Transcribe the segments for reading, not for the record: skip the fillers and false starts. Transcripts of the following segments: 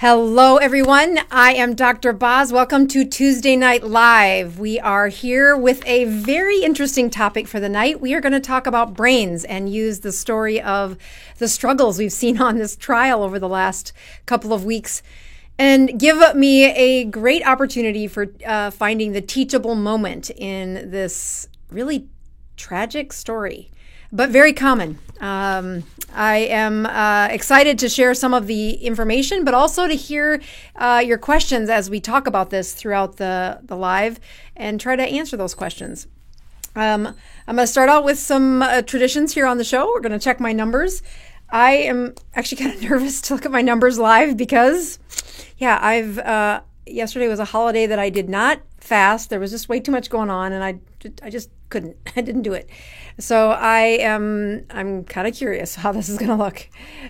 Hello, everyone. I am Dr. Boz. Welcome to Tuesday Night Live. We are here with a very interesting topic for the night. We are going to talk about brains and use the story of the struggles we've seen on this trial over the last couple of weeks and give me a great opportunity for finding the teachable moment in this really tragic story, but very common. I am excited to share some of the information, but also to hear your questions as we talk about this throughout the live and try to answer those questions. I'm going to start out with some traditions here on the show. We're going to check my numbers. I am actually kind of nervous to look at my numbers live because, yesterday was a holiday that I did not fast. There was just way too much going on, and I just couldn't. I didn't do it. So I'm kind of curious how this is going to look.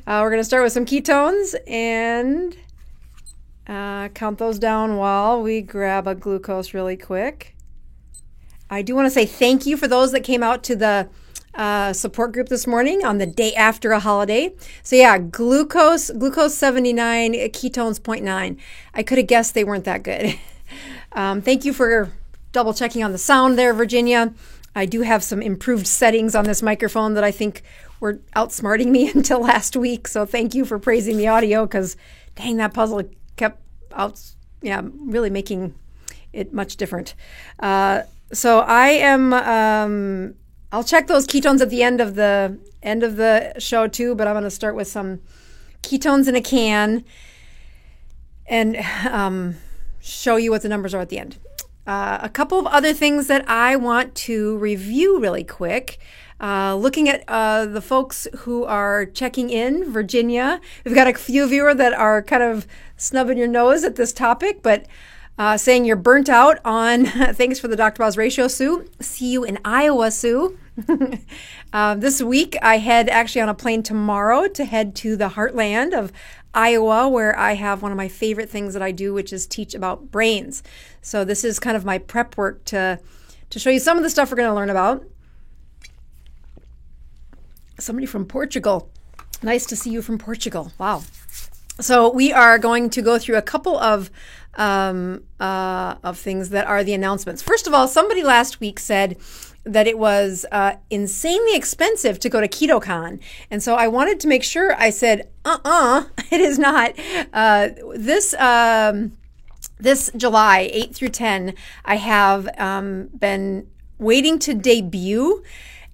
We're going to start with some ketones and count those down while we grab a glucose really quick. I do want to say thank you for those that came out to the support group this morning on the day after a holiday. So yeah, glucose 79, ketones 0.9. I could have guessed they weren't that good. Thank you for double checking on the sound there, Virginia. I do have some improved settings on this microphone that I think were outsmarting me until last week. So thank you for praising the audio because dang, that puzzle kept really making it much different. So I am, I'll check those ketones at the end of the show too, but I'm going to start with some ketones in a can and show you what the numbers are at the end. A couple of other things that I want to review really quick. Looking at the folks who are checking in, Virginia. We've got a few of you that are kind of snubbing your nose at this topic, but saying you're burnt out on thanks for the Dr. Boz ratio, Sue. See you in Iowa, Sue. This week, I head actually on a plane tomorrow to head to the heartland of Iowa, where I have one of my favorite things that I do, which is teach about brains. So this is kind of my prep work to show you some of the stuff we're going to learn about. Somebody from Portugal. Nice to see you from Portugal. Wow. So we are going to go through a couple of things that are the announcements. First of all, somebody last week said that it was insanely expensive to go to KetoCon. And so I wanted to make sure I said, it is not. This July, 8 through 10, I have been waiting to debut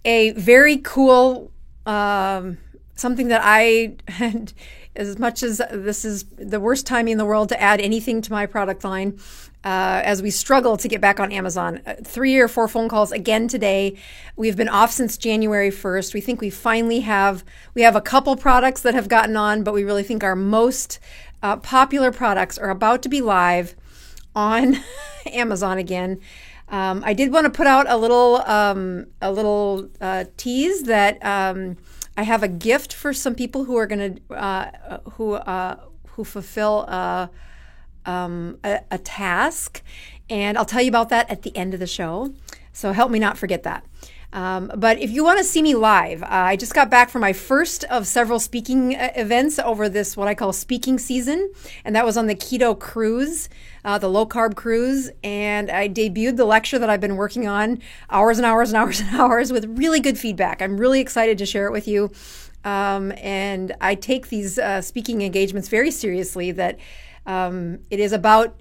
a very cool, something that I had, as much as this is the worst timing in the world to add anything to my product line, as we struggle to get back on Amazon. 3 or 4 phone calls again today. We've been off since January 1st. We think we finally have a couple products that have gotten on, but we really think our most popular products are about to be live on Amazon again. I did want to put out a little tease that I have a gift for some people who are going to who fulfill a task, and I'll tell you about that at the end of the show. So help me not forget that. But if you want to see me live, I just got back from my first of several speaking events over this, what I call speaking season. And that was on the keto cruise, the low carb cruise. And I debuted the lecture that I've been working on hours and hours and hours and hours with really good feedback. I'm really excited to share it with you. And I take these speaking engagements very seriously, that it is about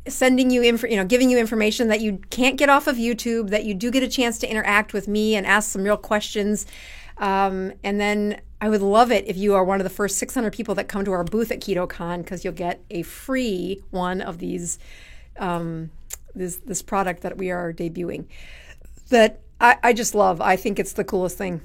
sending you giving you information that you can't get off of YouTube, that you do get a chance to interact with me and ask some real questions. And then I would love it if you are one of the first 600 people that come to our booth at KetoCon, because you'll get a free one of these, this product that we are debuting that I just love. I think it's the coolest thing.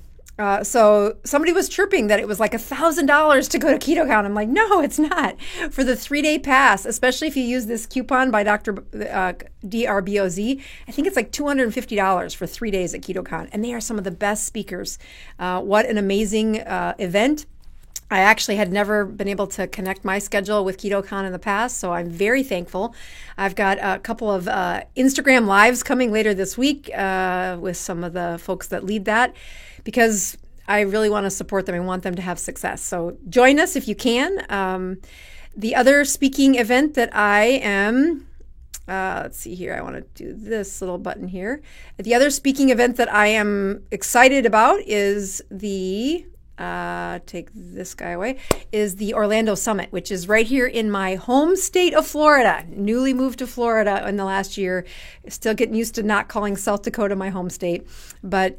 So somebody was chirping that it was like $1,000 to go to KetoCon. I'm like, no, it's not. For the 3-day pass, especially if you use this coupon by Dr. DRBOZ, I think it's like $250 for 3 days at KetoCon. And they are some of the best speakers. What an amazing event. I actually had never been able to connect my schedule with KetoCon in the past, so I'm very thankful. I've got a couple of Instagram lives coming later this week with some of the folks that lead that, because I really want to support them and want them to have success. So join us if you can. The other speaking event that I am, let's see here, I want to do this little button here. The other speaking event that I am excited about is take this guy away, is the Orlando Summit, which is right here in my home state of Florida. Newly moved to Florida in the last year. Still getting used to not calling South Dakota my home state. But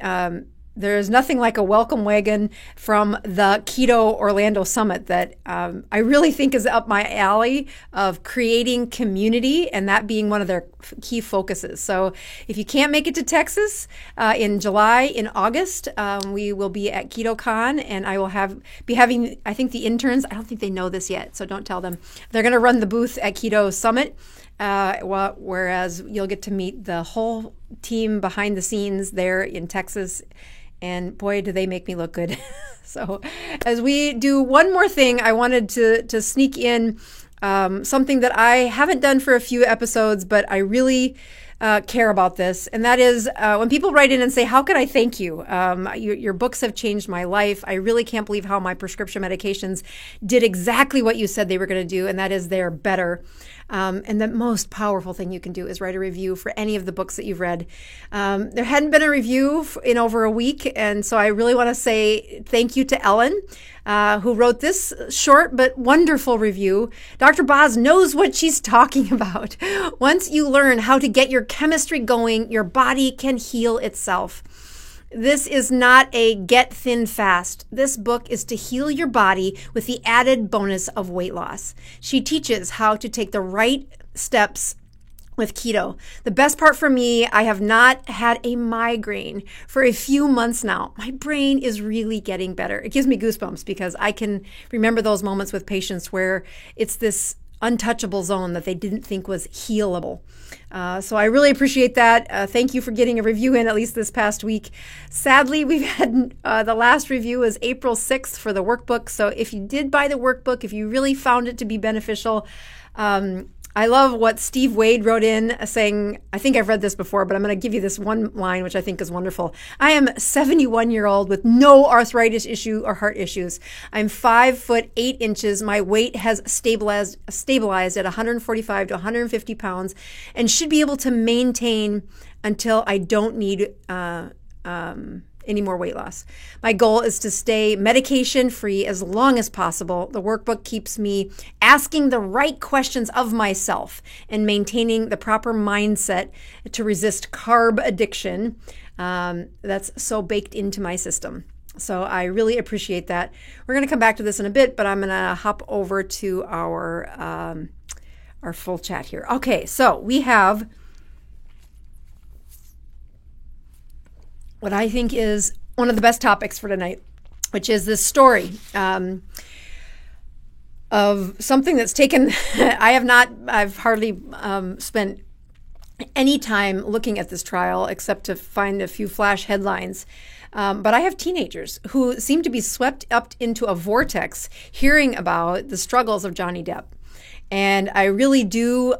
there's nothing like a welcome wagon from the Keto Orlando Summit that I really think is up my alley of creating community, and that being one of their key focuses. So if you can't make it to Texas in July, in August, we will be at KetoCon, and I will be having, I think the interns, I don't think they know this yet, so don't tell them. They're going to run the booth at Keto Summit. Whereas you'll get to meet the whole team behind the scenes there in Texas. And boy, do they make me look good. So as we do one more thing, I wanted to sneak in something that I haven't done for a few episodes, but I really care about this. And that is when people write in and say, how can I thank you? Your books have changed my life. I really can't believe how my prescription medications did exactly what you said they were going to do, and that is they're better. And the most powerful thing you can do is write a review for any of the books that you've read. There hadn't been a review in over a week, and so I really want to say thank you to Ellen, who wrote this short but wonderful review. Dr. Boz knows what she's talking about. Once you learn how to get your chemistry going, your body can heal itself. This is not a get thin fast. This book is to heal your body with the added bonus of weight loss. She teaches how to take the right steps with keto. The best part for me, I have not had a migraine for a few months now. My brain is really getting better. It gives me goosebumps because I can remember those moments with patients where it's this untouchable zone that they didn't think was healable. So I really appreciate that. Thank you for getting a review in, at least this past week. Sadly, we've had the last review was April 6th for the workbook. So if you did buy the workbook, if you really found it to be beneficial, I love what Steve Wade wrote in saying, I think I've read this before, but I'm going to give you this one line, which I think is wonderful. I am a 71-year-old with no arthritis issue or heart issues. I'm 5'8". My weight has stabilized at 145 to 150 pounds and should be able to maintain until I don't need any more weight loss. My goal is to stay medication free as long as possible. The workbook keeps me asking the right questions of myself and maintaining the proper mindset to resist carb addiction that's so baked into my system. So I really appreciate that. We're going to come back to this in a bit, but I'm going to hop over to our full chat here. Okay, so we have what I think is one of the best topics for tonight, which is this story of something that's taken, I've hardly spent any time looking at this trial except to find a few flash headlines. But I have teenagers who seem to be swept up into a vortex hearing about the struggles of Johnny Depp. And I really do...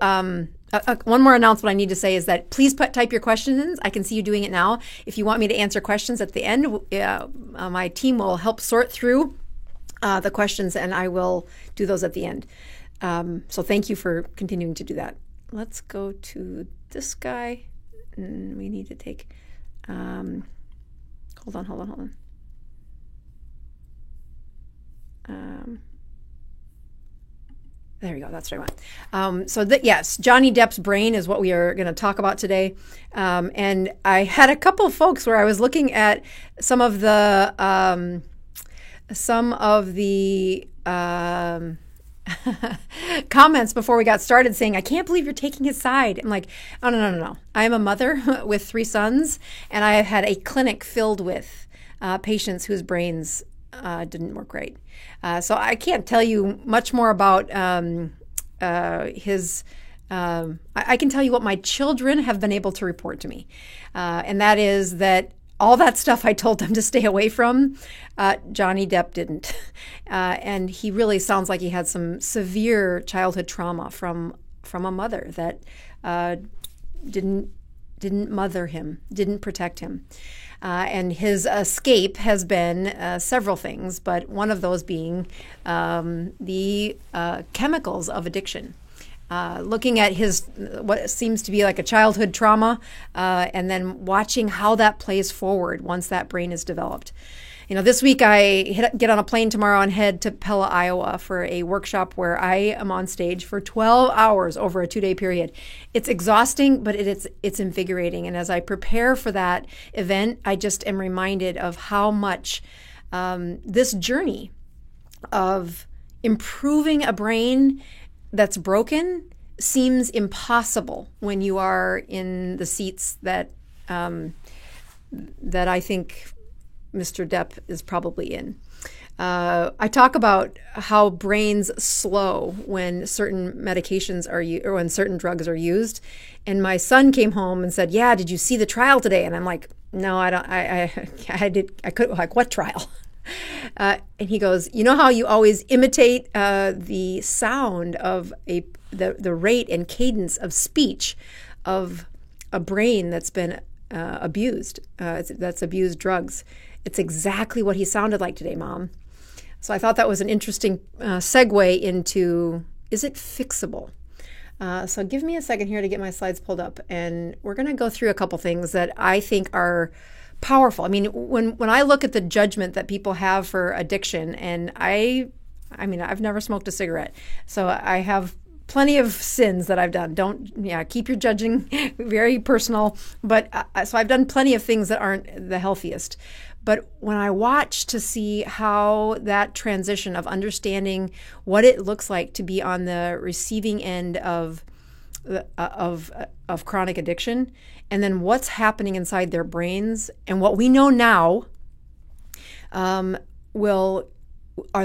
one more announcement I need to say is that please type your questions in. I can see you doing it now. If you want me to answer questions at the end, my team will help sort through the questions, and I will do those at the end. So thank you for continuing to do that. Let's go to this guy. We need to take... Hold on. There we go. That's what I want. Yes, Johnny Depp's brain is what we are going to talk about today. And I had a couple of folks where I was looking at some of the comments before we got started saying, I can't believe you're taking his side. I'm like, oh, no. I am a mother with 3 sons, and I have had a clinic filled with patients whose brains didn't work right. So I can't tell you much more about his... I can tell you what my children have been able to report to me. And that is that all that stuff I told them to stay away from, Johnny Depp didn't. And he really sounds like he had some severe childhood trauma from a mother that didn't didn't mother him, didn't protect him. And his escape has been several things, but one of those being the chemicals of addiction. Looking at his what seems to be like a childhood trauma, and then watching how that plays forward once that brain is developed. This week I get on a plane tomorrow and head to Pella, Iowa for a workshop where I am on stage for 12 hours over a 2-day period. It's exhausting, but it's invigorating. And as I prepare for that event, I just am reminded of how much this journey of improving a brain that's broken seems impossible when you are in the seats that I think Mr. Depp is probably in. I talk about how brains slow when certain medications are or when certain drugs are used. And my son came home and said, "Yeah, did you see the trial today?" And I'm like, "No, I don't. I did. I could. Like, what trial?" And he goes, "You know how you always imitate the sound of the rate and cadence of speech of a brain that's been abused, that's abused drugs. It's exactly what he sounded like today, Mom." So I thought that was an interesting segue into, is it fixable? So give me a second here to get my slides pulled up, and we're going to go through a couple things that I think are powerful. I mean, when I look at the judgment that people have for addiction, and I mean, I've never smoked a cigarette, so I have plenty of sins that I've done. Keep your judging very personal. But so I've done plenty of things that aren't the healthiest. But when I watch to see how that transition of understanding what it looks like to be on the receiving end of chronic addiction, and then what's happening inside their brains, and what we know now are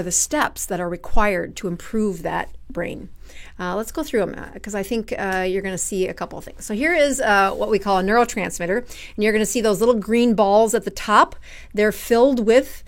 the steps that are required to improve that brain. Let's go through them because I think you're going to see a couple of things. So here is what we call a neurotransmitter, and you're going to see those little green balls at the top. They're filled with,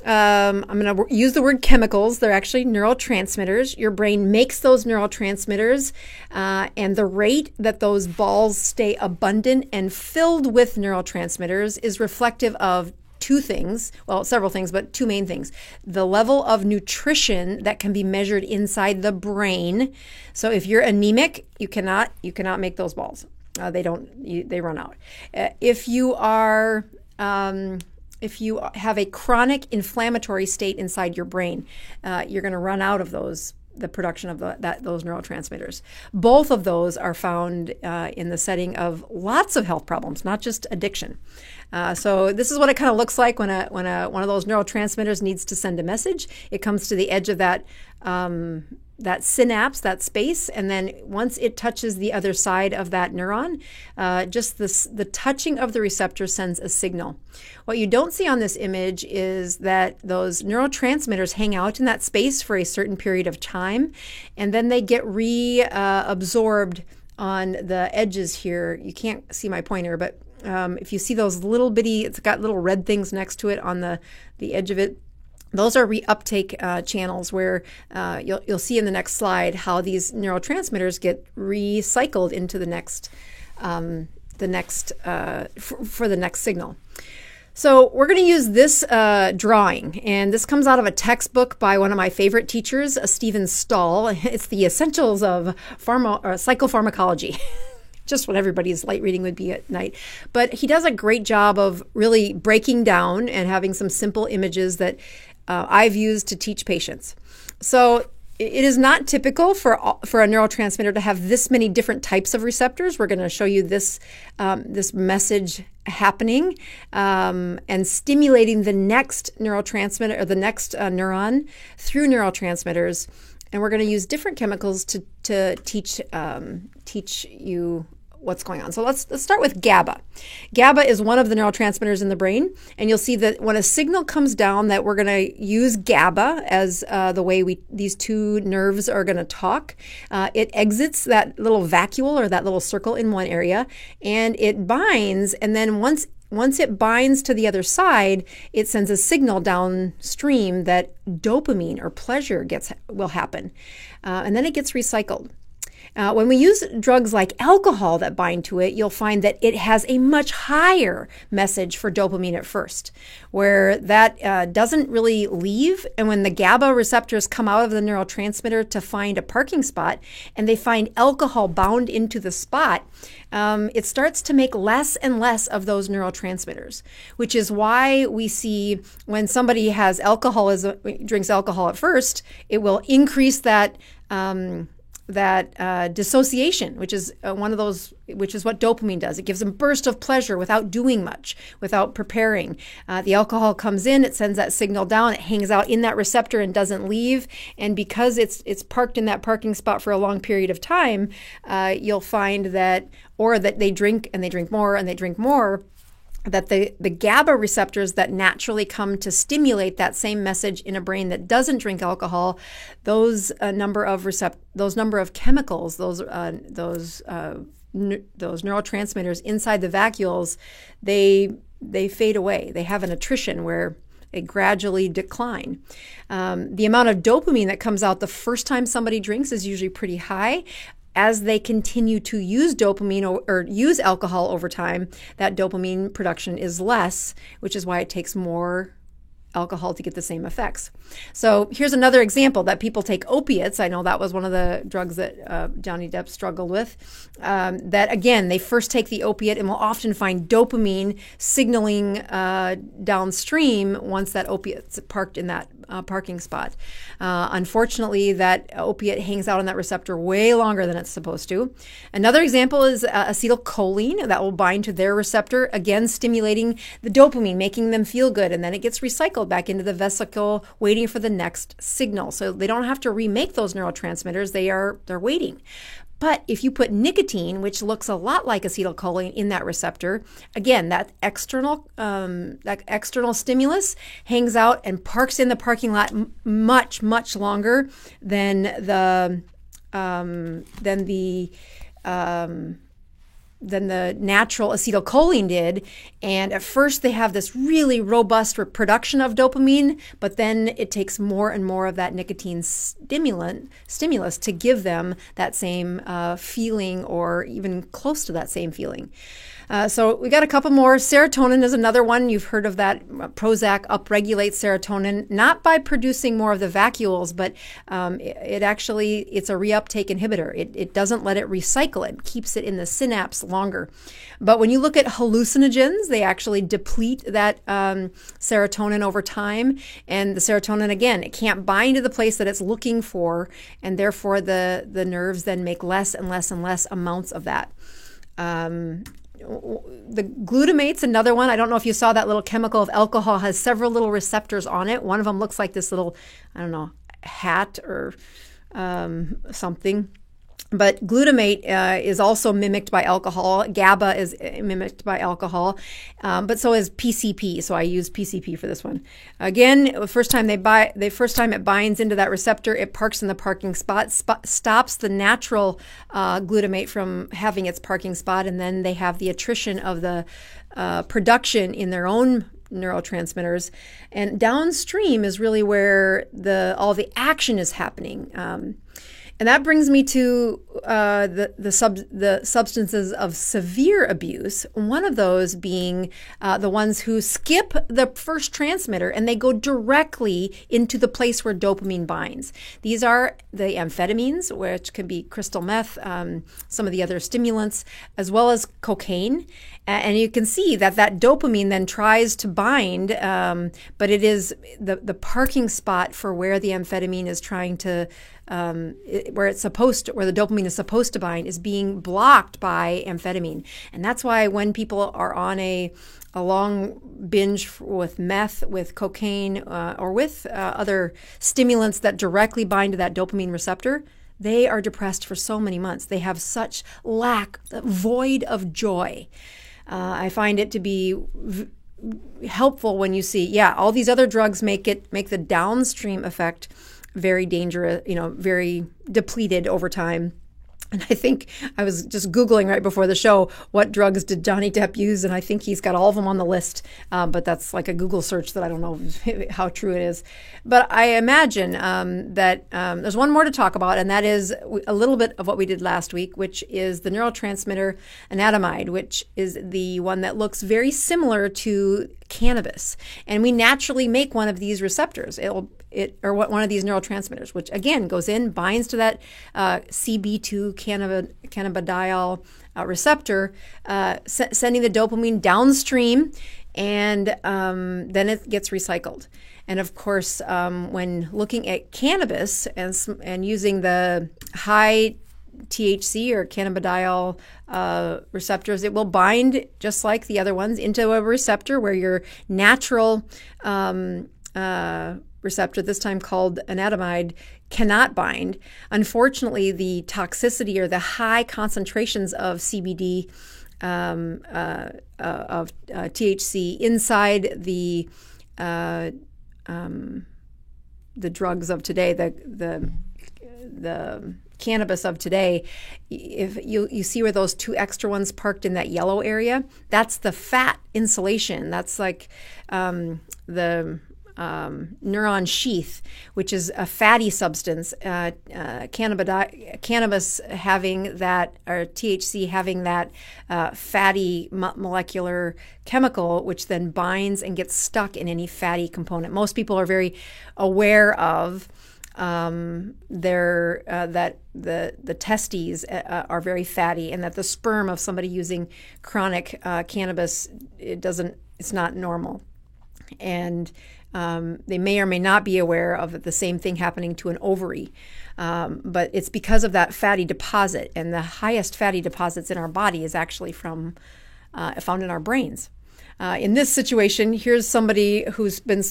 I'm going to use the word chemicals. They're actually neurotransmitters. Your brain makes those neurotransmitters, and the rate that those balls stay abundant and filled with neurotransmitters is reflective of two things, well, several things, but two main things. The level of nutrition that can be measured inside the brain. So if you're anemic, you cannot make those balls. They run out. If you have a chronic inflammatory state inside your brain, you're going to run out of the production of those neurotransmitters. Both of those are found in the setting of lots of health problems, not just addiction. So this is what it kind of looks like when one of those neurotransmitters needs to send a message. It comes to the edge of that synapse, that space, and then once it touches the other side of that neuron, the touching of the receptor sends a signal. What you don't see on this image is that those neurotransmitters hang out in that space for a certain period of time, and then they get reabsorbed on the edges here. You can't see my pointer, but if you see those little bitty, it's got little red things next to it on the edge of it. Those are reuptake channels where you'll see in the next slide how these neurotransmitters get recycled into the next for the next signal. So we're going to use this drawing, and this comes out of a textbook by one of my favorite teachers, Stephen Stahl. It's the Essentials of Psychopharmacology. Just what everybody's light reading would be at night. But he does a great job of really breaking down and having some simple images that I've used to teach patients. So it is not typical for a neurotransmitter to have this many different types of receptors. We're going to show you this message happening and stimulating the next neurotransmitter or the next neuron through neurotransmitters. And we're going to use different chemicals to teach you what's going on. So let's start with GABA. GABA is one of the neurotransmitters in the brain, and you'll see that when a signal comes down that we're going to use GABA as the way these two nerves are going to talk. It exits that little vacuole or that little circle in one area, and it binds, and then once it binds to the other side, it sends a signal downstream that dopamine or pleasure will happen, and then it gets recycled. When we use drugs like alcohol that bind to it, you'll find that it has a much higher message for dopamine at first, where that doesn't really leave. And when the GABA receptors come out of the neurotransmitter to find a parking spot, and they find alcohol bound into the spot, it starts to make less and less of those neurotransmitters, which is why we see when somebody has alcoholism, drinks alcohol at first, it will increase that dissociation, which is which is what dopamine does. It gives them burst of pleasure without doing much, without preparing. The alcohol comes in, it sends that signal down, it hangs out in that receptor and doesn't leave. And because it's parked in that parking spot for a long period of time, you'll find that they drink and they drink more and they drink more, that the GABA receptors that naturally come to stimulate that same message in a brain that doesn't drink alcohol, those number of chemicals, those neurotransmitters inside the vacuoles, they fade away. They have an attrition where they gradually decline. The amount of dopamine that comes out the first time somebody drinks is usually pretty high. As they continue to use dopamine or use alcohol over time, that dopamine production is less, which is why it takes more alcohol to get the same effects. So here's another example that people take opiates. I know that was one of the drugs that Johnny Depp struggled with. That again, they first take the opiate and will often find dopamine signaling downstream once that opiate's parked in that parking spot. Unfortunately, that opiate hangs out on that receptor way longer than it's supposed to. Another example is acetylcholine that will bind to their receptor, again stimulating the dopamine, making them feel good, and then it gets recycled back into the vesicle, waiting for the next signal. So they don't have to remake those neurotransmitters; they're waiting. But if you put nicotine, which looks a lot like acetylcholine, in that receptor, again, that external stimulus hangs out and parks in the parking lot much, much longer than the natural acetylcholine did. And at first they have this really robust production of dopamine, but then it takes more and more of that nicotine stimulus to give them that same feeling, or even close to that same feeling. So we got a couple more. Serotonin is another one. You've heard of that. Prozac upregulates serotonin, not by producing more of the vacuoles, but it's a reuptake inhibitor. It doesn't let it recycle. It keeps it in the synapse longer. But when you look at hallucinogens, they actually deplete that serotonin over time. And the serotonin, again, it can't bind to the place that it's looking for, and therefore the nerves then make less and less and less amounts of that. The glutamate's another one. I don't know if you saw that little chemical of alcohol has several little receptors on it. One of them looks like this little, hat or something. But glutamate is also mimicked by alcohol. GABA is mimicked by alcohol, but so is PCP. So I use PCP for this one. Again, the first time it binds into that receptor, it parks in the parking spot, stops the natural glutamate from having its parking spot, and then they have the attrition of the production in their own neurotransmitters. And downstream is really where all the action is happening. And that brings me to the substances of severe abuse, one of those being the ones who skip the first transmitter and they go directly into the place where dopamine binds. These are the amphetamines, which can be crystal meth, some of the other stimulants, as well as cocaine. And you can see that dopamine then tries to bind, but it is the parking spot for where the amphetamine is trying to where the dopamine is supposed to bind is being blocked by amphetamine. And that's why when people are on a long binge with meth, with cocaine, or with other stimulants that directly bind to that dopamine receptor, they are depressed for so many months. They have such void of joy. I find it to be helpful when you see, all these other drugs make the downstream effect very dangerous, very depleted over time. And I think I was just Googling right before the show, what drugs did Johnny Depp use? And I think he's got all of them on the list. But that's like a Google search that I don't know how true it is. But I imagine that there's one more to talk about, and that is a little bit of what we did last week, which is the neurotransmitter anandamide, which is the one that looks very similar to cannabis. And we naturally make one of these receptors. Or one of these neurotransmitters, which again goes in, binds to that CB2 cannabidiol receptor, sending the dopamine downstream, and then it gets recycled. And of course, when looking at cannabis and using the high THC or cannabidiol receptors, it will bind just like the other ones into a receptor where your natural receptor, this time called anandamide, cannot bind. Unfortunately, the toxicity or the high concentrations of CBD, of THC inside the drugs of today, the cannabis of today, if you see where those two extra ones parked in that yellow area, that's the fat insulation. That's like the neuron sheath, which is a fatty substance. Cannabis having that, or THC having that fatty molecular chemical, which then binds and gets stuck in any fatty component. Most people are very aware of that the testes are very fatty, and that the sperm of somebody using chronic cannabis, it's not normal. And they may or may not be aware of the same thing happening to an ovary. But it's because of that fatty deposit, and the highest fatty deposits in our body is actually found in our brains. In this situation, here's somebody who's been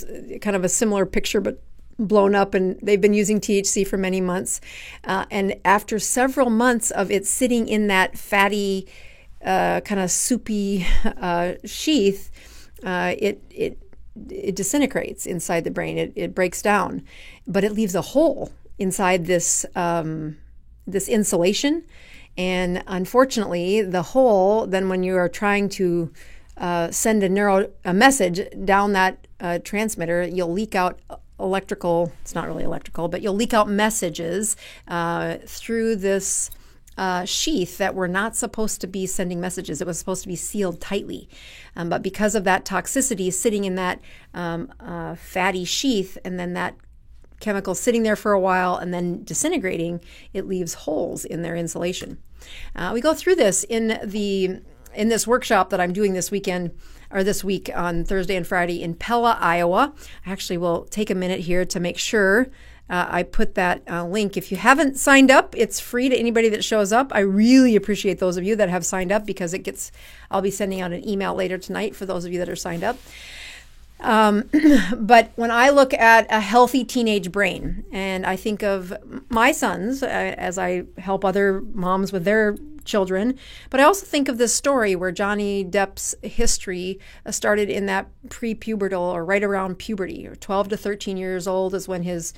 kind of a similar picture, but blown up, and they've been using THC for many months. And after several months of it sitting in that fatty, kind of soupy sheath, it disintegrates inside the brain. It breaks down, but it leaves a hole inside this insulation. And unfortunately, the hole, then when you are trying to send a message down that transmitter, you'll leak out it's not really electrical, but you'll leak out messages through this sheath that were not supposed to be sending messages. It was supposed to be sealed tightly. But because of that toxicity sitting in that fatty sheath, and then that chemical sitting there for a while and then disintegrating, it leaves holes in their insulation. We go through this in this workshop that I'm doing this week on Thursday and Friday in Pella, Iowa. I actually will take a minute here to make sure I put that link. If you haven't signed up, it's free to anybody that shows up. I really appreciate those of you that have signed up, because I'll be sending out an email later tonight for those of you that are signed up. But when I look at a healthy teenage brain, and I think of my sons as I help other moms with their children, but I also think of this story where Johnny Depp's history started in that pre-pubertal, or right around puberty, or 12 to 13 years old is when his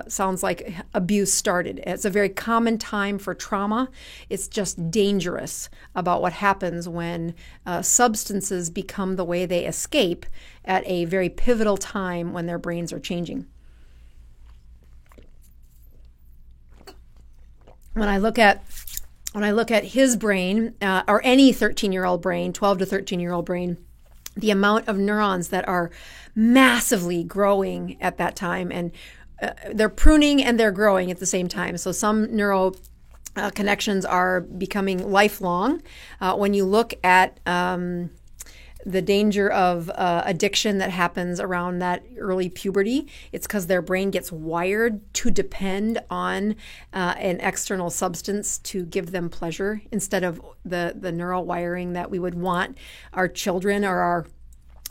sounds like abuse started. It's a very common time for trauma. It's just dangerous about what happens when substances become the way they escape at a very pivotal time when their brains are changing. When I look at his brain, or any 13-year-old brain, 12 to 13-year-old brain, the amount of neurons that are massively growing at that time, and they're pruning and they're growing at the same time. So some neural connections are becoming lifelong. When you look at the danger of addiction that happens around that early puberty, it's because their brain gets wired to depend on an external substance to give them pleasure, instead of the neural wiring that we would want our children or our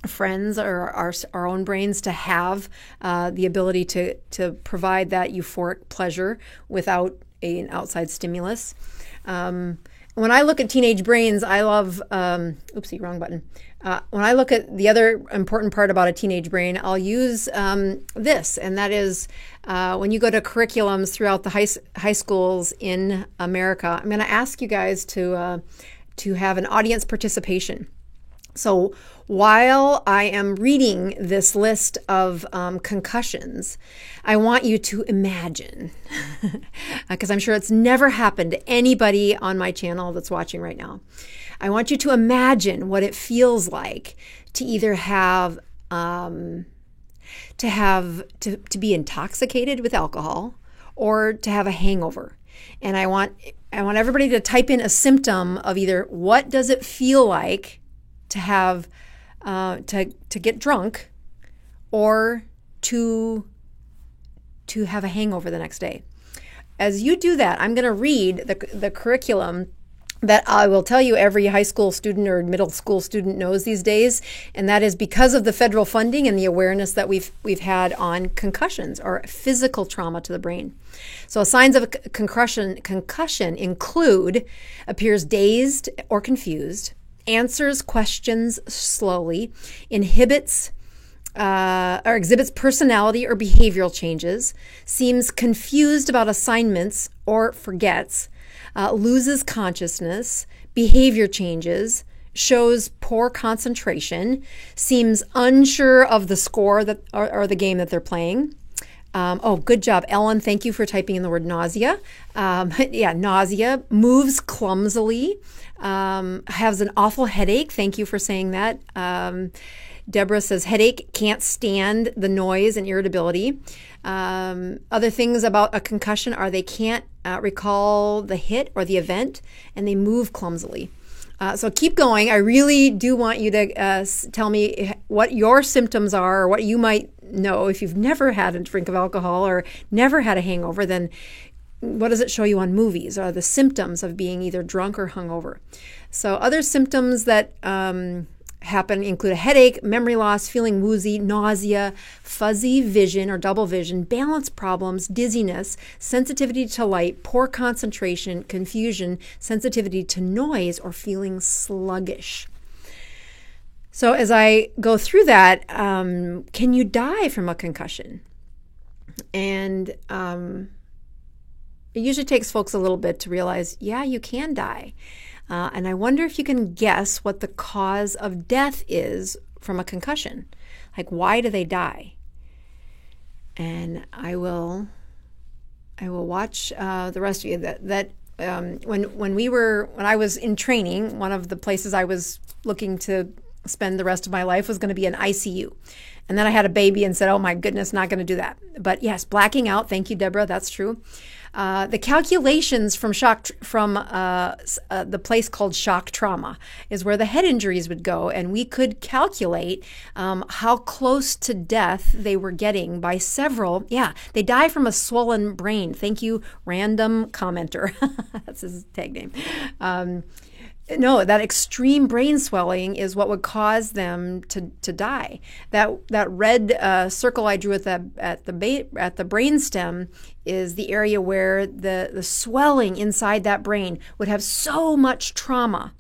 friends or our own brains to have, the ability to provide that euphoric pleasure without an outside stimulus. when I look at teenage brains, I love, oopsie, wrong button. When I look at the other important part about a teenage brain, I'll use this, and that is when you go to curriculums throughout the high schools in America, I'm going to ask you guys to have an audience participation. So while I am reading this list of concussions, I want you to imagine, because I'm sure it's never happened to anybody on my channel that's watching right now. I want you to imagine what it feels like to either have to be intoxicated with alcohol or to have a hangover. And I want everybody to type in a symptom of either what does it feel like to have to get drunk or to have a hangover the next day. As you do that, I'm going to read the curriculum that I will tell you every high school student or middle school student knows these days, and that is because of the federal funding and the awareness that we've had on concussions or physical trauma to the brain. So signs of concussion include appears dazed or confused, answers questions slowly, exhibits personality or behavioral changes, seems confused about assignments or forgets, loses consciousness, behavior changes, shows poor concentration, seems unsure of the score that or the game that they're playing. Good job, Ellen. Thank you for typing in the word nausea. Nausea, moves clumsily, has an awful headache. Thank you for saying that. Deborah says headache, can't stand the noise and irritability. Other things about a concussion are they can't recall the hit or the event, and they move clumsily. So keep going. I really do want you to tell me what your symptoms are or what you might know. If you've never had a drink of alcohol or never had a hangover, then what does it show you on movies? Are the symptoms of being either drunk or hungover? So other symptoms that happen include a headache, memory loss, feeling woozy, nausea, fuzzy vision or double vision, balance problems, dizziness, sensitivity to light, poor concentration, confusion, sensitivity to noise, or feeling sluggish. So as I go through that, can you die from a concussion? And it usually takes folks a little bit to realize, yeah, you can die. And I wonder if you can guess what the cause of death is from a concussion. Like, why do they die? And I will watch the rest of you. When I was in training, one of the places I was looking to spend the rest of my life was going to be an ICU. And then I had a baby and said, oh my goodness, not going to do that. But yes, blacking out. Thank you, Deborah. That's true. The calculations from the place called shock trauma is where the head injuries would go, and we could calculate how close to death they were getting by several. Yeah, they die from a swollen brain. Thank you, random commenter. That's his tag name. No, that extreme brain swelling is what would cause them to die. That red circle I drew at the brain stem is the area where the swelling inside that brain would have so much trauma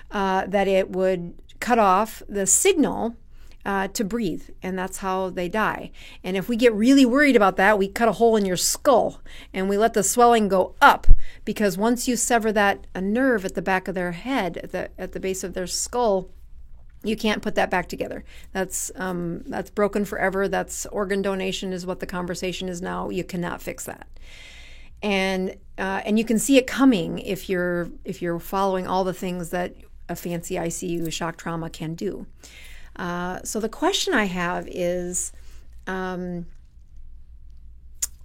that it would cut off the signal to breathe, and that's how they die. And if we get really worried about that, we cut a hole in your skull and we let the swelling go up, because once you sever a nerve at the back of their head, at the base of their skull, you can't put that back together. That's broken forever. That's organ donation is what the conversation is now. You cannot fix that. And you can see it coming if you're following all the things that a fancy ICU shock trauma can do. So the question I have is,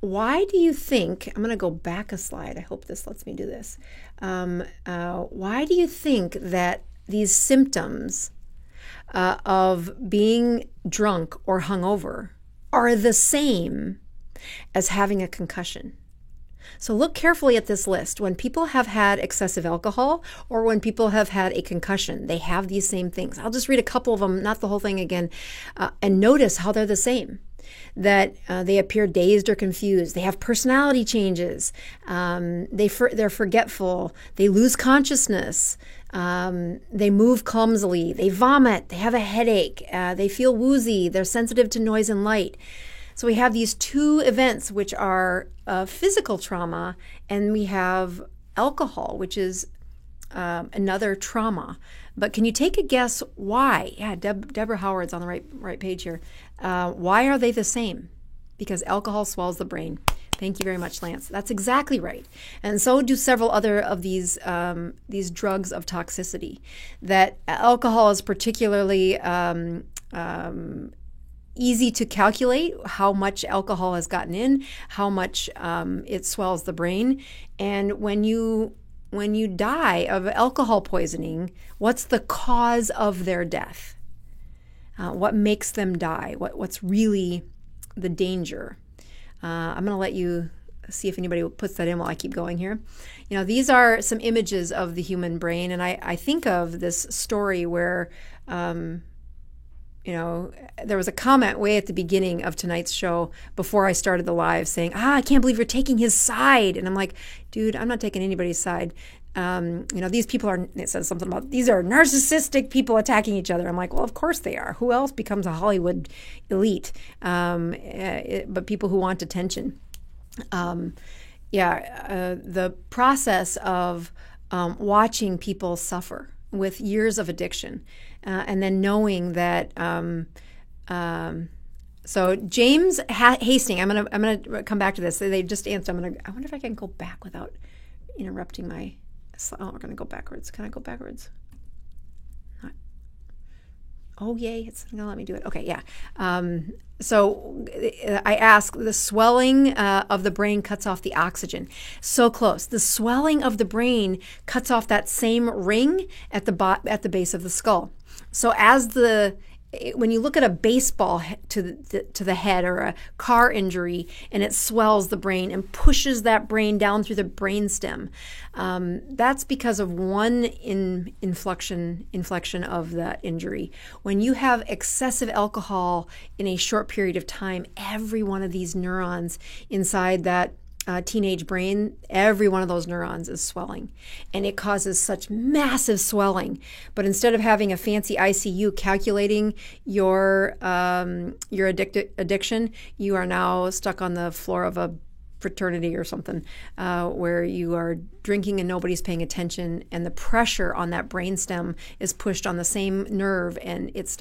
why do you think, I'm going to go back a slide. I hope this lets me do this. Why do you think that these symptoms of being drunk or hungover are the same as having a concussion? So look carefully at this list. When people have had excessive alcohol or when people have had a concussion, they have these same things. I'll just read a couple of them, not the whole thing again, and notice how they're the same. that they appear dazed or confused. They have personality changes. They're forgetful. They lose consciousness. They move clumsily. They vomit. They have a headache. They feel woozy. They're sensitive to noise and light. So we have these two events, which are physical trauma, and we have alcohol, which is another trauma. But can you take a guess why? Yeah, Deborah Howard's on the right page here. Why are they the same? Because alcohol swells the brain. Thank you very much, Lance. That's exactly right. And so do several other of these drugs of toxicity. That alcohol is particularly easy to calculate how much alcohol has gotten in, how much it swells the brain. And when you die of alcohol poisoning, what's the cause of their death? What makes them die? What's really the danger? I'm going to let you see if anybody puts that in while I keep going here. These are some images of the human brain, and I think of this story where, there was a comment way at the beginning of tonight's show before I started the live saying, I can't believe you're taking his side. And I'm like, dude, I'm not taking anybody's side. These people it says something about these are narcissistic people attacking each other. I'm like, well, of course they are. Who else becomes a Hollywood elite? But people who want attention. The process of watching people suffer with years of addiction, and then knowing that. So James Hastings, I'm gonna come back to this. They just answered. I wonder if I can go back without interrupting my. Oh, we're gonna go backwards. Can I go backwards? Oh, yay! It's gonna let me do it. Okay, yeah. So I ask, the swelling of the brain cuts off the oxygen. So close. The swelling of the brain cuts off that same ring at the base of the skull. So when you look at a baseball to the head or a car injury and it swells the brain and pushes that brain down through the brainstem, that's because of one inflection of that injury. When you have excessive alcohol in a short period of time, every one of these neurons inside that teenage brain, every one of those neurons is swelling, and it causes such massive swelling. But instead of having a fancy ICU calculating your addiction, you are now stuck on the floor of a fraternity or something, where you are drinking and nobody's paying attention, and the pressure on that brainstem is pushed on the same nerve, and it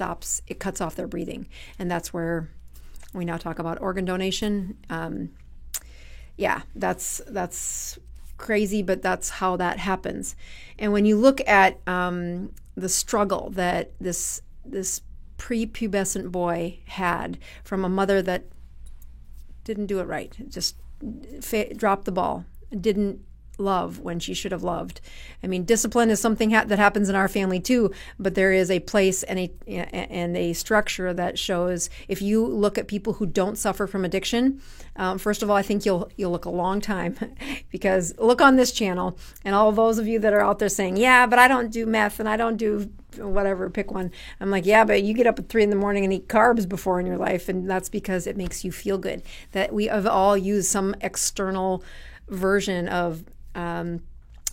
cuts off their breathing. And that's where we now talk about organ donation. That's crazy, but that's how that happens. And when you look at the struggle that this prepubescent boy had from a mother that didn't do it right, just dropped the ball, didn't love when she should have loved. I mean, discipline is something that happens in our family too, but there is a place and a structure that shows, if you look at people who don't suffer from addiction, first of all, I think you'll look a long time, because look on this channel, and all those of you that are out there saying, yeah, but I don't do meth and I don't do whatever, pick one. I'm like, yeah, but you get up at 3 a.m. and eat carbs before in your life, and that's because it makes you feel good. That we have all used some external version of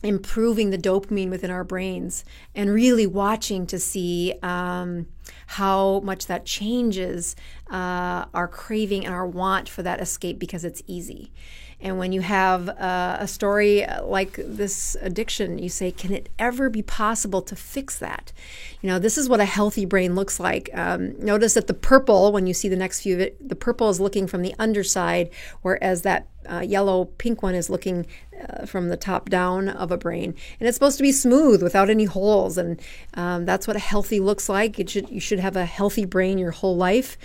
improving the dopamine within our brains, and really watching to see how much that changes our craving and our want for that escape, because it's easy. And when you have a story like this addiction, you say, can it ever be possible to fix that? This is what a healthy brain looks like. Notice that the purple, when you see the next few, the purple is looking from the underside, whereas that yellow pink one is looking from the top down of a brain. And it's supposed to be smooth without any holes. And that's what a healthy looks like. You should have a healthy brain your whole life.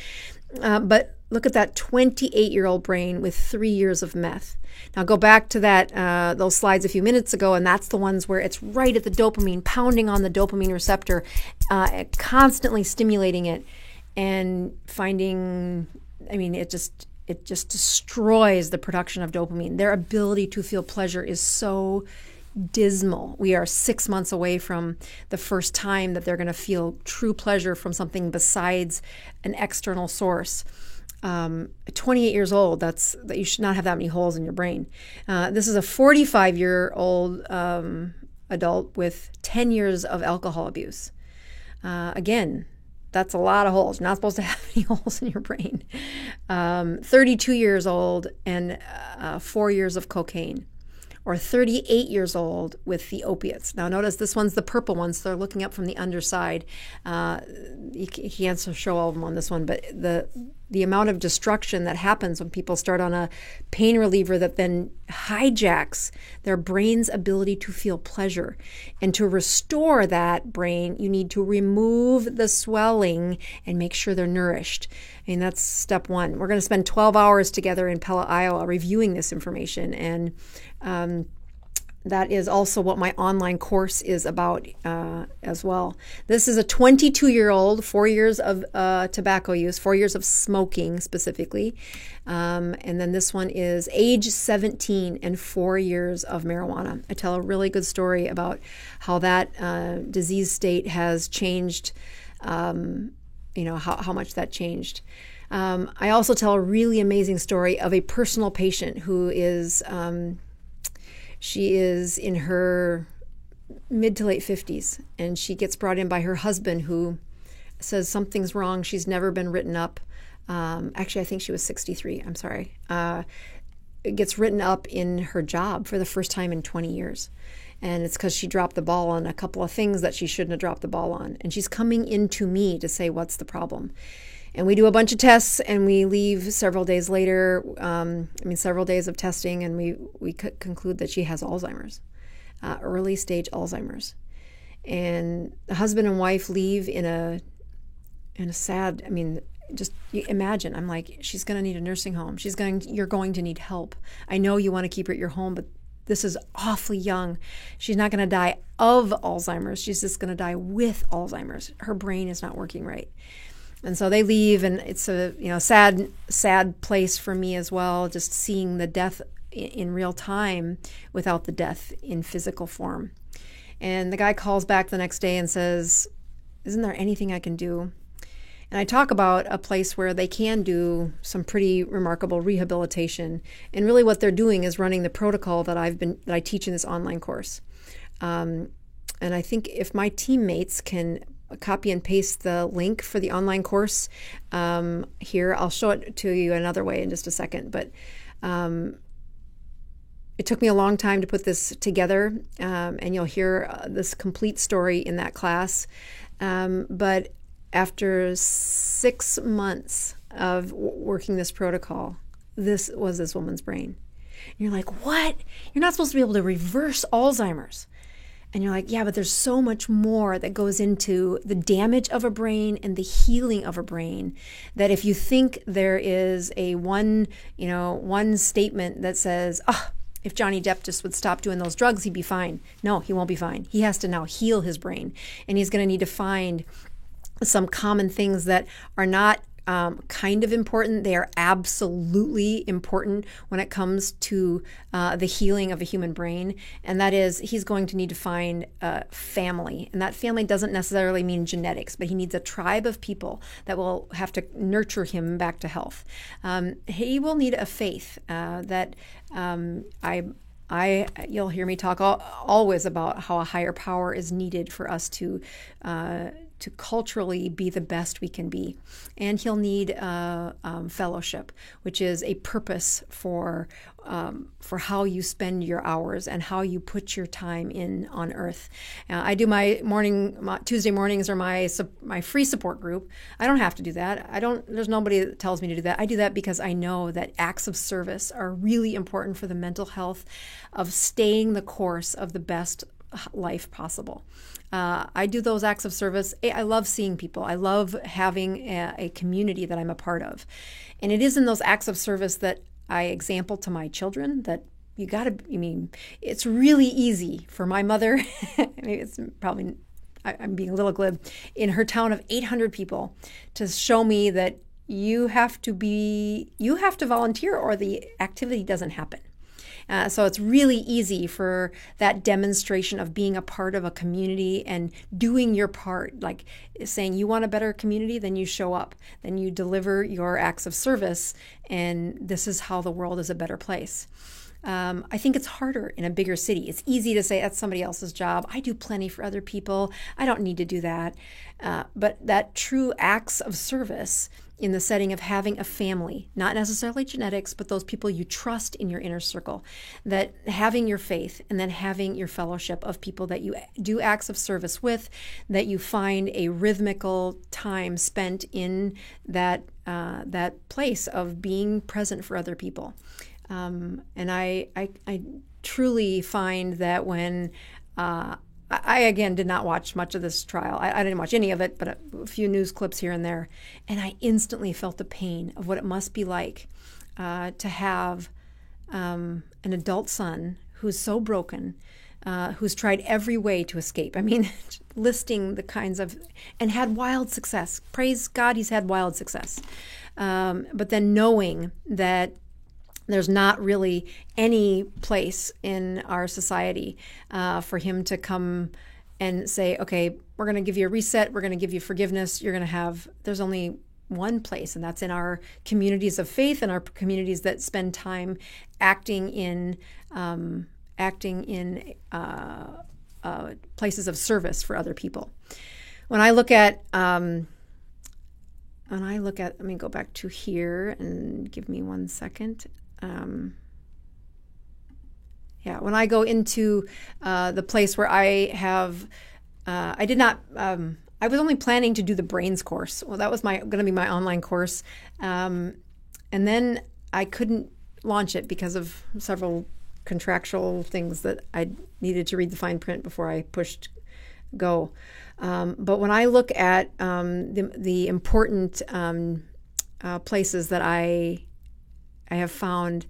But look at that 28-year-old brain with 3 years of meth. Now go back to those slides a few minutes ago, and that's the ones where it's right at the dopamine, pounding on the dopamine receptor, constantly stimulating it, and finding, it just destroys the production of dopamine. Their ability to feel pleasure is so dismal. We are 6 months away from the first time that they're going to feel true pleasure from something besides an external source. At 28 years old, that you should not have that many holes in your brain. This is a 45-year-old adult with 10 years of alcohol abuse. Again, that's a lot of holes. You're not supposed to have any holes in your brain. 32 years old and 4 years of cocaine. Or 38 years old with the opiates. Now notice this one's the purple one, so they're looking up from the underside. You can't show all of them on this one, but the amount of destruction that happens when people start on a pain reliever that then hijacks their brain's ability to feel pleasure. And to restore that brain, you need to remove the swelling and make sure they're nourished. I mean, that's step one. We're going to spend 12 hours together in Pella, Iowa, reviewing this information. And that is also what my online course is about as well. This is a 22-year-old, 4 years of tobacco use, 4 years of smoking specifically. And then this one is age 17 and 4 years of marijuana. I tell a really good story about how that disease state has changed, how much that changed. I also tell a really amazing story of a personal patient who is... She is in her mid to late 50s, and she gets brought in by her husband, who says something's wrong. She's never been written up. Actually, I think she was 63. I'm sorry. Gets written up in her job for the first time in 20 years. And it's because she dropped the ball on a couple of things that she shouldn't have dropped the ball on. And she's coming into me to say, what's the problem? And we do a bunch of tests, and we leave several days later, several days of testing, and we conclude that she has Alzheimer's, early stage Alzheimer's. And the husband and wife leave in a sad, just imagine, I'm like, she's going to need a nursing home. You're going to need help. I know you want to keep her at your home, but this is awfully young. She's not going to die of Alzheimer's. She's just going to die with Alzheimer's. Her brain is not working right. And so they leave, and it's a sad place for me as well, just seeing the death in real time without the death in physical form. And the guy calls back the next day and says, isn't there anything I can do? And I talk about a place where they can do some pretty remarkable rehabilitation. And really what they're doing is running the protocol that I teach in this online course. And I think if my teammates can copy and paste the link for the online course here. I'll show it to you another way in just a second. But it took me a long time to put this together, and you'll hear this complete story in that class. But after 6 months of working this protocol, this was this woman's brain. And you're like, what? You're not supposed to be able to reverse Alzheimer's. And you're like, yeah, but there's so much more that goes into the damage of a brain and the healing of a brain, that if you think there is one statement that says, if Johnny Depp just would stop doing those drugs, he'd be fine. No, he won't be fine. He has to now heal his brain. And he's going to need to find some common things that are not kind of important. They are absolutely important when it comes to the healing of a human brain. And that is, he's going to need to find a family. And that family doesn't necessarily mean genetics, but he needs a tribe of people that will have to nurture him back to health. He will need a faith that you'll hear me talk always about how a higher power is needed for us to culturally be the best we can be. And he'll need fellowship, which is a purpose for how you spend your hours and how you put your time in on earth. I do my Tuesday mornings are my free support group. I don't have to do that. There's nobody that tells me to do that. I do that because I know that acts of service are really important for the mental health of staying the course of the best life possible. I do those acts of service. I love seeing people. I love having a community that I'm a part of. And it is in those acts of service that I example to my children that it's really easy for my mother, maybe it's probably, I'm being a little glib, in her town of 800 people to show me that you have to volunteer or the activity doesn't happen. So it's really easy for that demonstration of being a part of a community and doing your part, like saying you want a better community, then you show up, then you deliver your acts of service, and this is how the world is a better place. I think it's harder in a bigger city. It's easy to say that's somebody else's job. I do plenty for other people. I don't need to do that. But that true acts of service in the setting of having a family, not necessarily genetics, but those people you trust in your inner circle, that having your faith and then having your fellowship of people that you do acts of service with, that you find a rhythmical time spent in that place of being present for other people. And I truly find that when I again did not watch much of this trial. I didn't watch any of it, but a few news clips here and there. And I instantly felt the pain of what it must be like to have an adult son who's so broken, who's tried every way to escape. I mean, listing the kinds of, and had wild success. Praise God, he's had wild success. But then knowing that there's not really any place in our society for him to come and say, okay, we're going to give you a reset. We're going to give you forgiveness. There's only one place, and that's in our communities of faith and our communities that spend time acting in places of service for other people. When I look at, let me go back to here and give me 1 second. When I go into the place where I was only planning to do the brains course. Well, that was going to be my online course. And then I couldn't launch it because of several contractual things that I needed to read the fine print before I pushed go. But when I look at the important places that I have found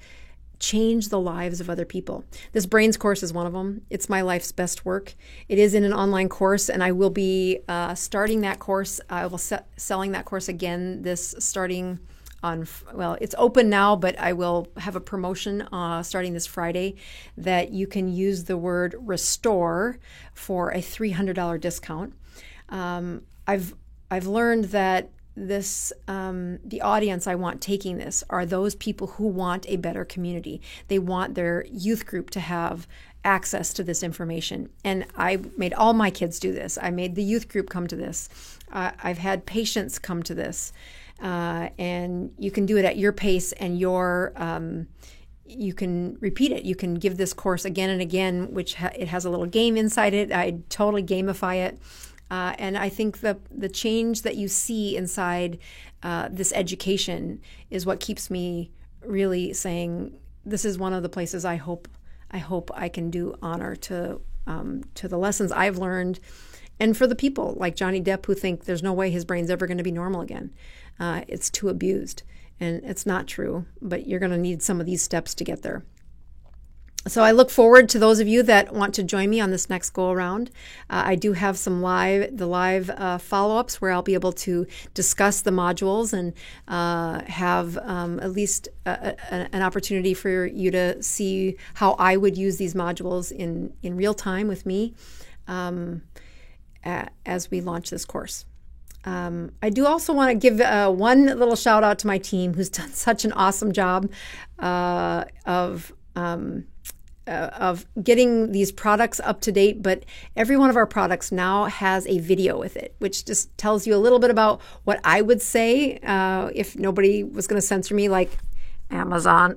change the lives of other people. This brains course is one of them. It's my life's best work. It is in an online course, and I will be starting that course. I will selling that course again starting on, it's open now, but I will have a promotion starting this Friday that you can use the word restore for a $300 discount. I've learned that the audience I want taking this are those people who want a better community. They want their youth group to have access to this information. And I made all my kids do this. I made the youth group come to this. I've had patients come to this. And you can do it at your pace and you can repeat it. You can give this course again and again, which it has a little game inside it. I totally gamify it. And I think the change that you see inside this education is what keeps me really saying this is one of the places I hope I can do honor to the lessons I've learned, and for the people like Johnny Depp who think there's no way his brain's ever going to be normal again. It's too abused, and it's not true. But you're going to need some of these steps to get there. So I look forward to those of you that want to join me on this next go around. I do have some live follow-ups where I'll be able to discuss the modules and have at least an opportunity for you to see how I would use these modules in real time with me as we launch this course. I do also want to give one little shout out to my team who's done such an awesome job of getting these products up to date, but every one of our products now has a video with it, which just tells you a little bit about what I would say if nobody was going to censor me like Amazon.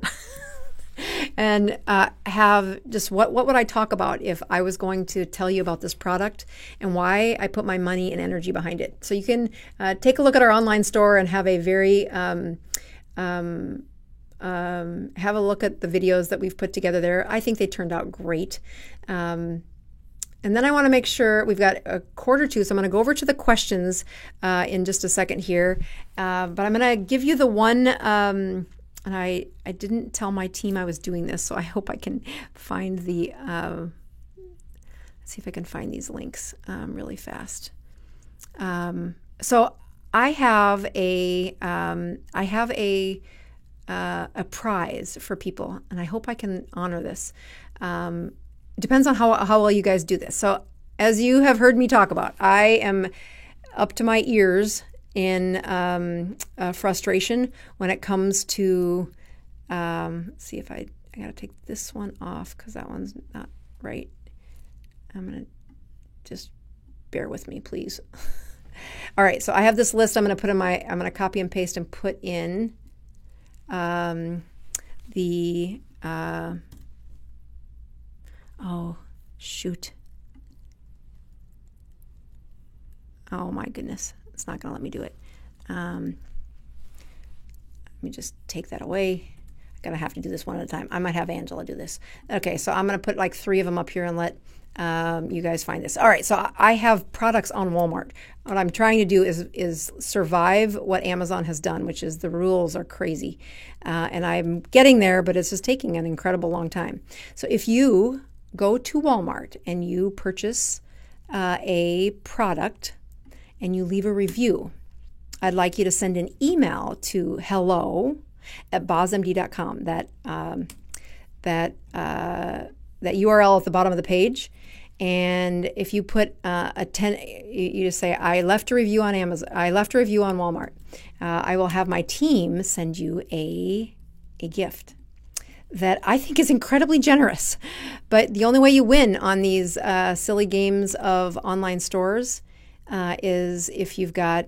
And have just what would I talk about if I was going to tell you about this product and why I put my money and energy behind it. So you can take a look at our online store and have a very have a look at the videos that we've put together there. I think they turned out great. And then I want to make sure we've got a quarter to, so I'm going to go over to the questions in just a second here. But I'm going to give you the one, and I didn't tell my team I was doing this, so I hope I can find the, let's see if I can find these links really fast. So I have a a prize for people, and I hope I can honor this. Depends on how well you guys do this. So as you have heard me talk about, I am up to my ears in frustration when it comes to, let's see if I got to take this one off because that one's not right. I'm going to just bear with me, please. All right, so I have this list I'm going to put in I'm going to copy and paste and put in the, oh, shoot. Oh my goodness, it's not going to let me do it. Let me just take that away. I'm going to have to do this one at a time. I might have Angela do this. Okay, so I'm going to put like 3 of them up here and let you guys find this. All right, so I have products on Walmart. What I'm trying to do is survive what Amazon has done, which is the rules are crazy. And I'm getting there, but it's just taking an incredible long time. So if you go to Walmart and you purchase a product and you leave a review, I'd like you to send an email to hello@bozmd.com. That URL at the bottom of the page. And if you put you just say, I left a review on Amazon, I left a review on Walmart, I will have my team send you a gift that I think is incredibly generous. But the only way you win on these silly games of online stores is if you've got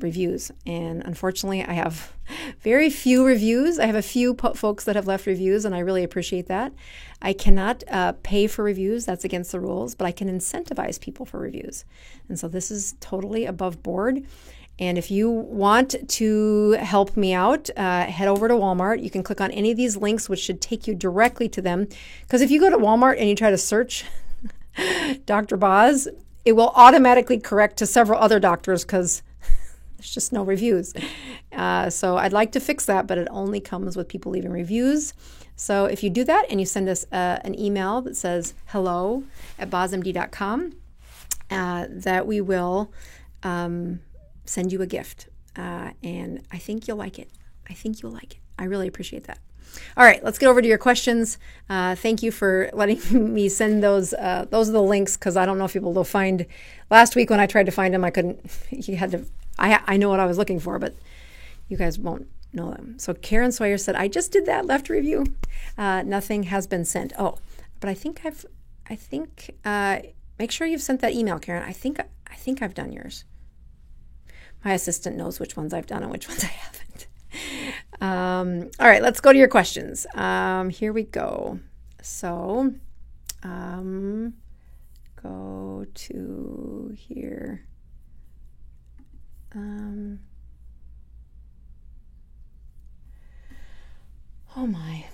reviews. And unfortunately, I have very few reviews. I have a few folks that have left reviews, and I really appreciate that. I cannot pay for reviews. That's against the rules, but I can incentivize people for reviews. And so this is totally above board. And if you want to help me out, head over to Walmart. You can click on any of these links, which should take you directly to them. Because if you go to Walmart and you try to search Dr. Boz, it will automatically correct to several other doctors because there's just no reviews. So I'd like to fix that, but it only comes with people leaving reviews. So if you do that and you send us an email that says hello@bozmd.com, that we will send you a gift. And I think you'll like it. I really appreciate that. All right, let's get over to your questions. Thank you for letting me send those. Those are the links because I don't know if people will find. Last week when I tried to find them, I couldn't. You had to. I know what I was looking for, but you guys won't know them. So Karen Sawyer said, "I just did that. Left a review. Nothing has been sent. Oh, but I think make sure you've sent that email, Karen. I think I've done yours. My assistant knows which ones I've done and which ones I haven't." All right, let's go to your questions. Here we go. So, go to here. Oh my.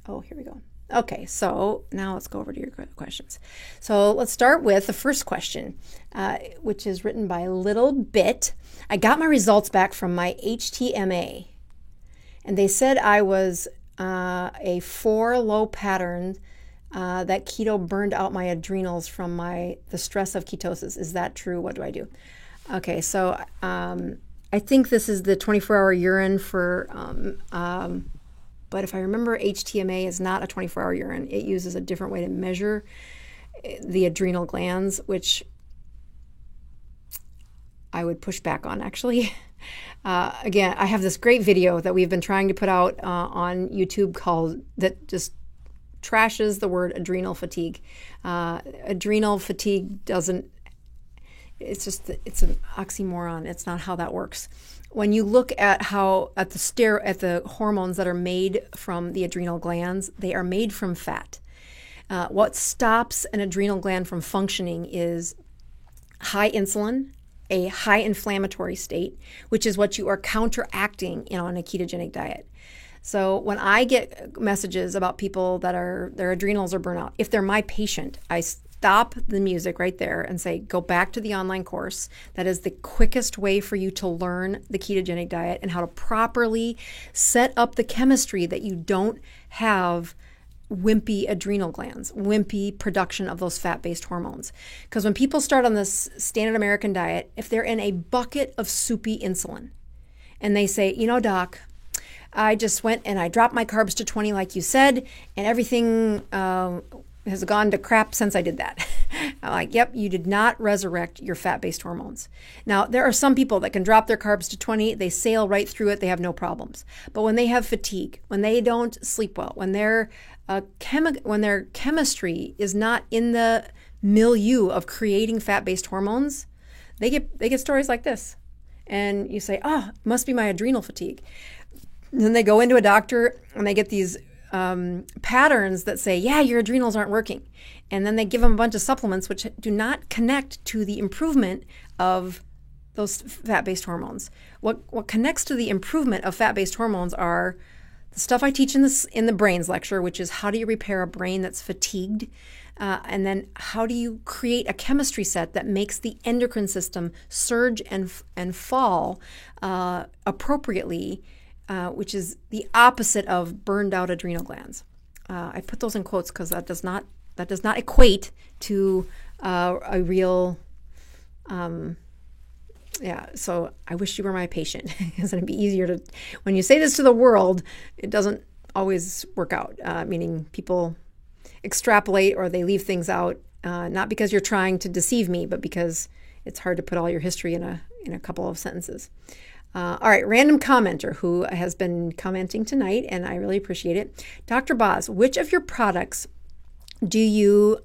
Oh, here we go. Okay, so now let's go over to your questions. So let's start with the first question, which is written by Little Bit. I got my results back from my HTMA, and they said I was a 4 low pattern, that keto burned out my adrenals from the stress of ketosis. Is that true? What do I do? Okay, so I think this is the 24-hour urine for... but if I remember, HTMA is not a 24-hour urine. It uses a different way to measure the adrenal glands, which I would push back on, actually. Again, I have this great video that we've been trying to put out on YouTube that just trashes the word adrenal fatigue. Adrenal fatigue it's an oxymoron. It's not how that works. When you look at the hormones that are made from the adrenal glands, they are made from fat. What stops an adrenal gland from functioning is high insulin, a high inflammatory state, which is what you are counteracting on a ketogenic diet. So when I get messages about people that their adrenals are burnt out, if they're my patient, I stop the music right there and say, go back to the online course. That is the quickest way for you to learn the ketogenic diet and how to properly set up the chemistry that you don't have wimpy adrenal glands, wimpy production of those fat-based hormones. Because when people start on this standard American diet, if they're in a bucket of soupy insulin and they say, doc, I just went and I dropped my carbs to 20 like you said, and everything has gone to crap since I did that. I'm like, yep, you did not resurrect your fat-based hormones. Now, there are some people that can drop their carbs to 20, they sail right through it, they have no problems. But when they have fatigue, when they don't sleep well, when their chemistry is not in the milieu of creating fat-based hormones, they get stories like this. And you say, it must be my adrenal fatigue. And then they go into a doctor and they get these patterns that say, yeah, your adrenals aren't working. And then they give them a bunch of supplements which do not connect to the improvement of those fat-based hormones. What connects to the improvement of fat-based hormones are the stuff I teach in the brains lecture, which is how do you repair a brain that's fatigued, and then how do you create a chemistry set that makes the endocrine system surge and fall appropriately, which is the opposite of burned out adrenal glands. I put those in quotes because that does not equate to a real. So I wish you were my patient because it'd be easier to, when you say this to the world, it doesn't always work out, meaning people extrapolate or they leave things out, not because you're trying to deceive me, but because it's hard to put all your history in a couple of sentences. All right, random commenter who has been commenting tonight, and I really appreciate it. Dr. Boz, which of your products do you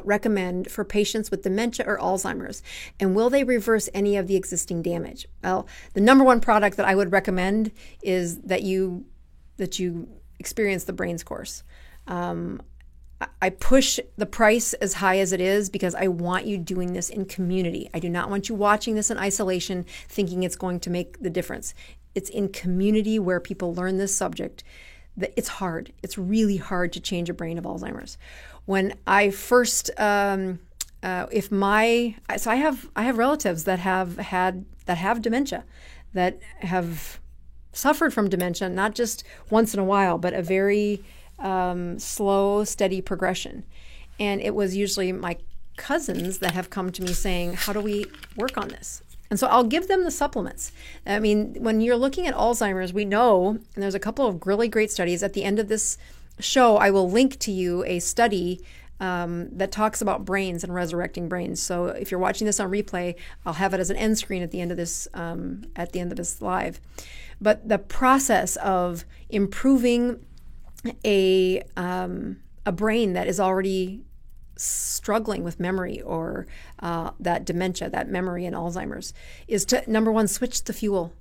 recommend for patients with dementia or Alzheimer's? And will they reverse any of the existing damage? Well, the number one product that I would recommend is that you experience the Brains course. I push the price as high as it is because I want you doing this in community. I do not want you watching this in isolation thinking it's going to make the difference. It's in community where people learn this subject. It's hard. It's really hard to change a brain of Alzheimer's. When I first, so I have relatives that have dementia, that have suffered from dementia, not just once in a while, but a very slow, steady progression. And it was usually my cousins that have come to me saying, how do we work on this? And so I'll give them the supplements. I mean, when you're looking at Alzheimer's, we know, and there's a couple of really great studies. At the end of this show, I will link to you a study that talks about brains and resurrecting brains. So if you're watching this on replay, I'll have it as an end screen at the end of this live. But the process of improving a brain that is already struggling with memory or that dementia, that memory in Alzheimer's, is to, number one, switch the fuel.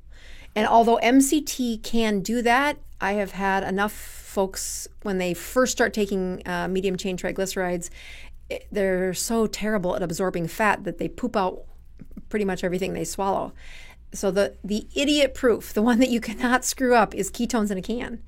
And although MCT can do that, I have had enough folks, when they first start taking medium chain triglycerides, they're so terrible at absorbing fat that they poop out pretty much everything they swallow. So the idiot proof, the one that you cannot screw up, is ketones in a can.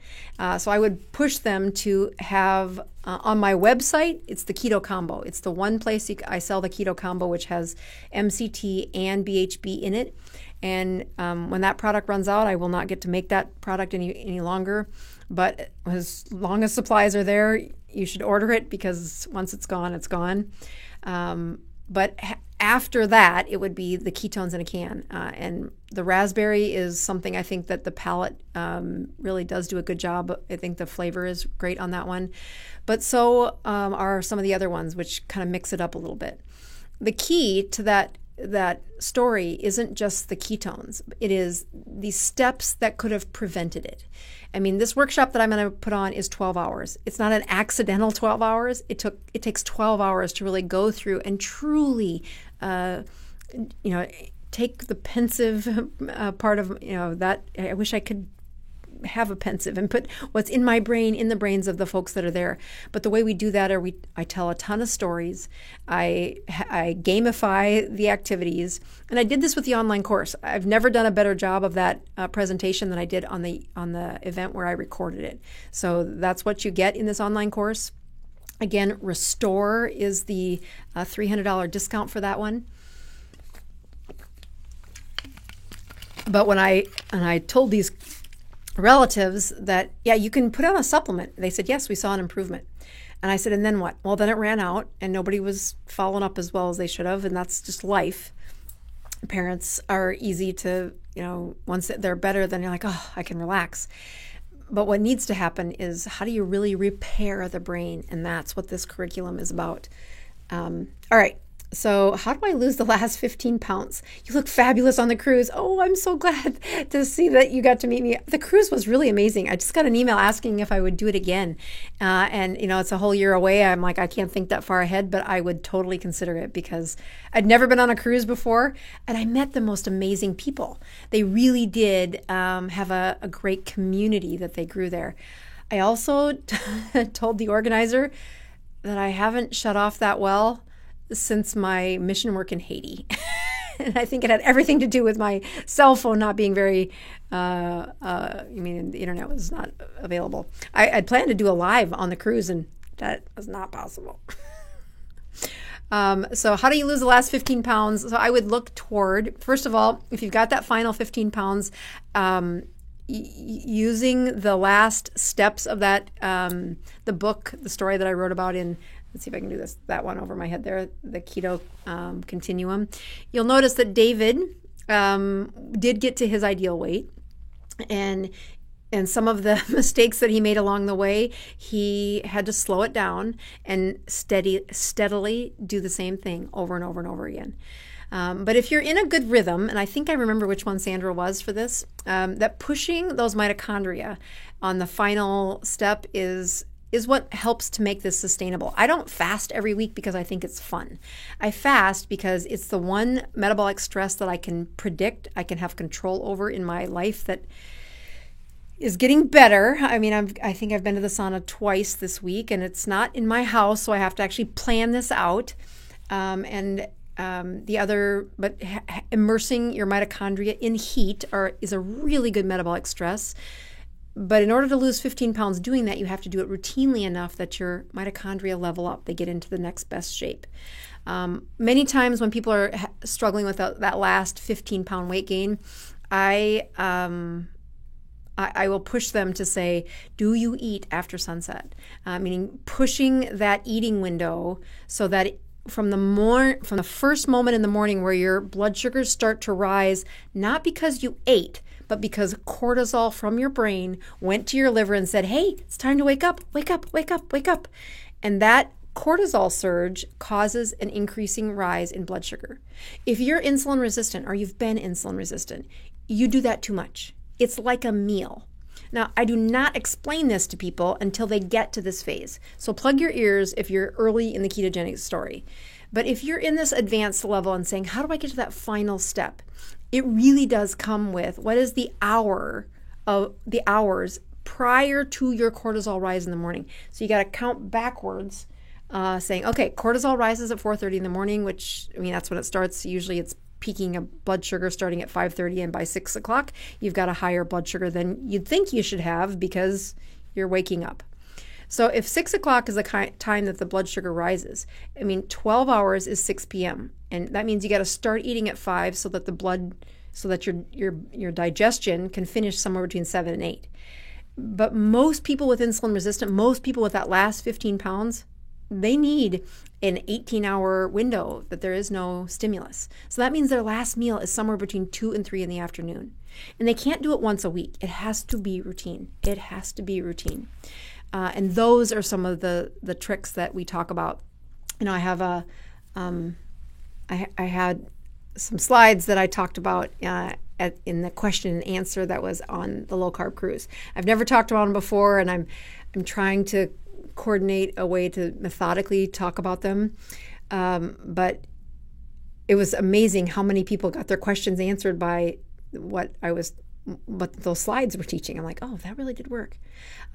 So I would push them to have, on my website, it's the Keto Combo. It's the one place I sell the Keto Combo, which has MCT and BHB in it. And when that product runs out, I will not get to make that product any longer. But as long as supplies are there, you should order it because once it's gone, it's gone. But after that, it would be the ketones in a can. And the raspberry is something I think that the palate really does do a good job. I think the flavor is great on that one. But so are some of the other ones, which kind of mix it up a little bit. The key to that story isn't just the ketones. It is the steps that could have prevented it. I mean, this workshop that I'm going to put on is 12 hours. It's not an accidental 12 hours. It takes 12 hours to really go through and truly, take the pensive part of, that. I wish I could have a pensive and put what's in my brain in the brains of the folks that are there. But the way we do that I tell a ton of stories. I gamify the activities, and I did this with the online course. I've never done a better job of that presentation than I did on the event where I recorded it. So that's what you get in this online course. Again, Restore is the $300 discount for that one. But when I told these relatives that, yeah, you can put on a supplement, they said, yes, we saw an improvement. And I said, and then what? Well, then it ran out and nobody was following up as well as they should have. And that's just life. Parents are easy to, once they're better, then you're like, oh, I can relax. But what needs to happen is, how do you really repair the brain? And that's what this curriculum is about. All right. So how do I lose the last 15 pounds? You look fabulous on the cruise. Oh, I'm so glad to see that you got to meet me. The cruise was really amazing. I just got an email asking if I would do it again. And it's a whole year away. I'm like, I can't think that far ahead, but I would totally consider it because I'd never been on a cruise before. And I met the most amazing people. They really did have a great community that they grew there. I also told the organizer that I haven't shut off that well since my mission work in Haiti. And I think it had everything to do with my cell phone not being very, the internet was not available. I'd planned to do a live on the cruise, and that was not possible. So how do you lose the last 15 pounds? So I would look toward, first of all, if you've got that final 15 pounds, using the last steps of that, the book, the story that I wrote about in, let's see if I can do that one over my head there, the Keto Continuum. You'll notice that David did get to his ideal weight, and some of the mistakes that he made along the way, he had to slow it down and steadily do the same thing over and over and over again. But if you're in a good rhythm, and I think I remember which one Sandra was for this, that pushing those mitochondria on the final step is what helps to make this sustainable. I don't fast every week because I think it's fun. I fast because it's the one metabolic stress that I can predict, I can have control over in my life that is getting better. I mean, I think I've been to the sauna twice this week, and it's not in my house, so I have to actually plan this out. Immersing your mitochondria in heat is a really good metabolic stress. But in order to lose 15 pounds doing that, you have to do it routinely enough that your mitochondria level up. They get into the next best shape. Many times when people are struggling with that last 15-pound weight gain, I will push them to say, do you eat after sunset? Meaning pushing that eating window so that from the first moment in the morning where your blood sugars start to rise, not because you ate, but because cortisol from your brain went to your liver and said, hey, it's time to wake up, wake up, wake up, wake up. And that cortisol surge causes an increasing rise in blood sugar. If you're insulin resistant or you've been insulin resistant, you do that too much. It's like a meal. Now, I do not explain this to people until they get to this phase. So plug your ears if you're early in the ketogenic story. But if you're in this advanced level and saying, how do I get to that final step? It really does come with what is the hours prior to your cortisol rise in the morning. So you got to count backwards, saying, okay, cortisol rises at 4:30 in the morning, which, that's when it starts. Usually it's peaking of blood sugar starting at 5:30, and by 6 o'clock, you've got a higher blood sugar than you'd think you should have because you're waking up. So if 6 o'clock is the time that the blood sugar rises, 12 hours is 6 p.m. And that means you got to start eating at 5 so that your digestion can finish somewhere between 7 and 8. But most people with insulin resistant, most people with that last 15 pounds, they need an 18-hour window that there is no stimulus. So that means their last meal is somewhere between 2 and 3 in the afternoon. And they can't do it once a week. It has to be routine. It has to be routine. And those are some of the tricks that we talk about. I have I had some slides that I talked about in the question and answer that was on the low carb cruise. I've never talked about them before, and I'm trying to coordinate a way to methodically talk about them. But it was amazing how many people got their questions answered by what those slides were teaching. I'm like, oh, that really did work.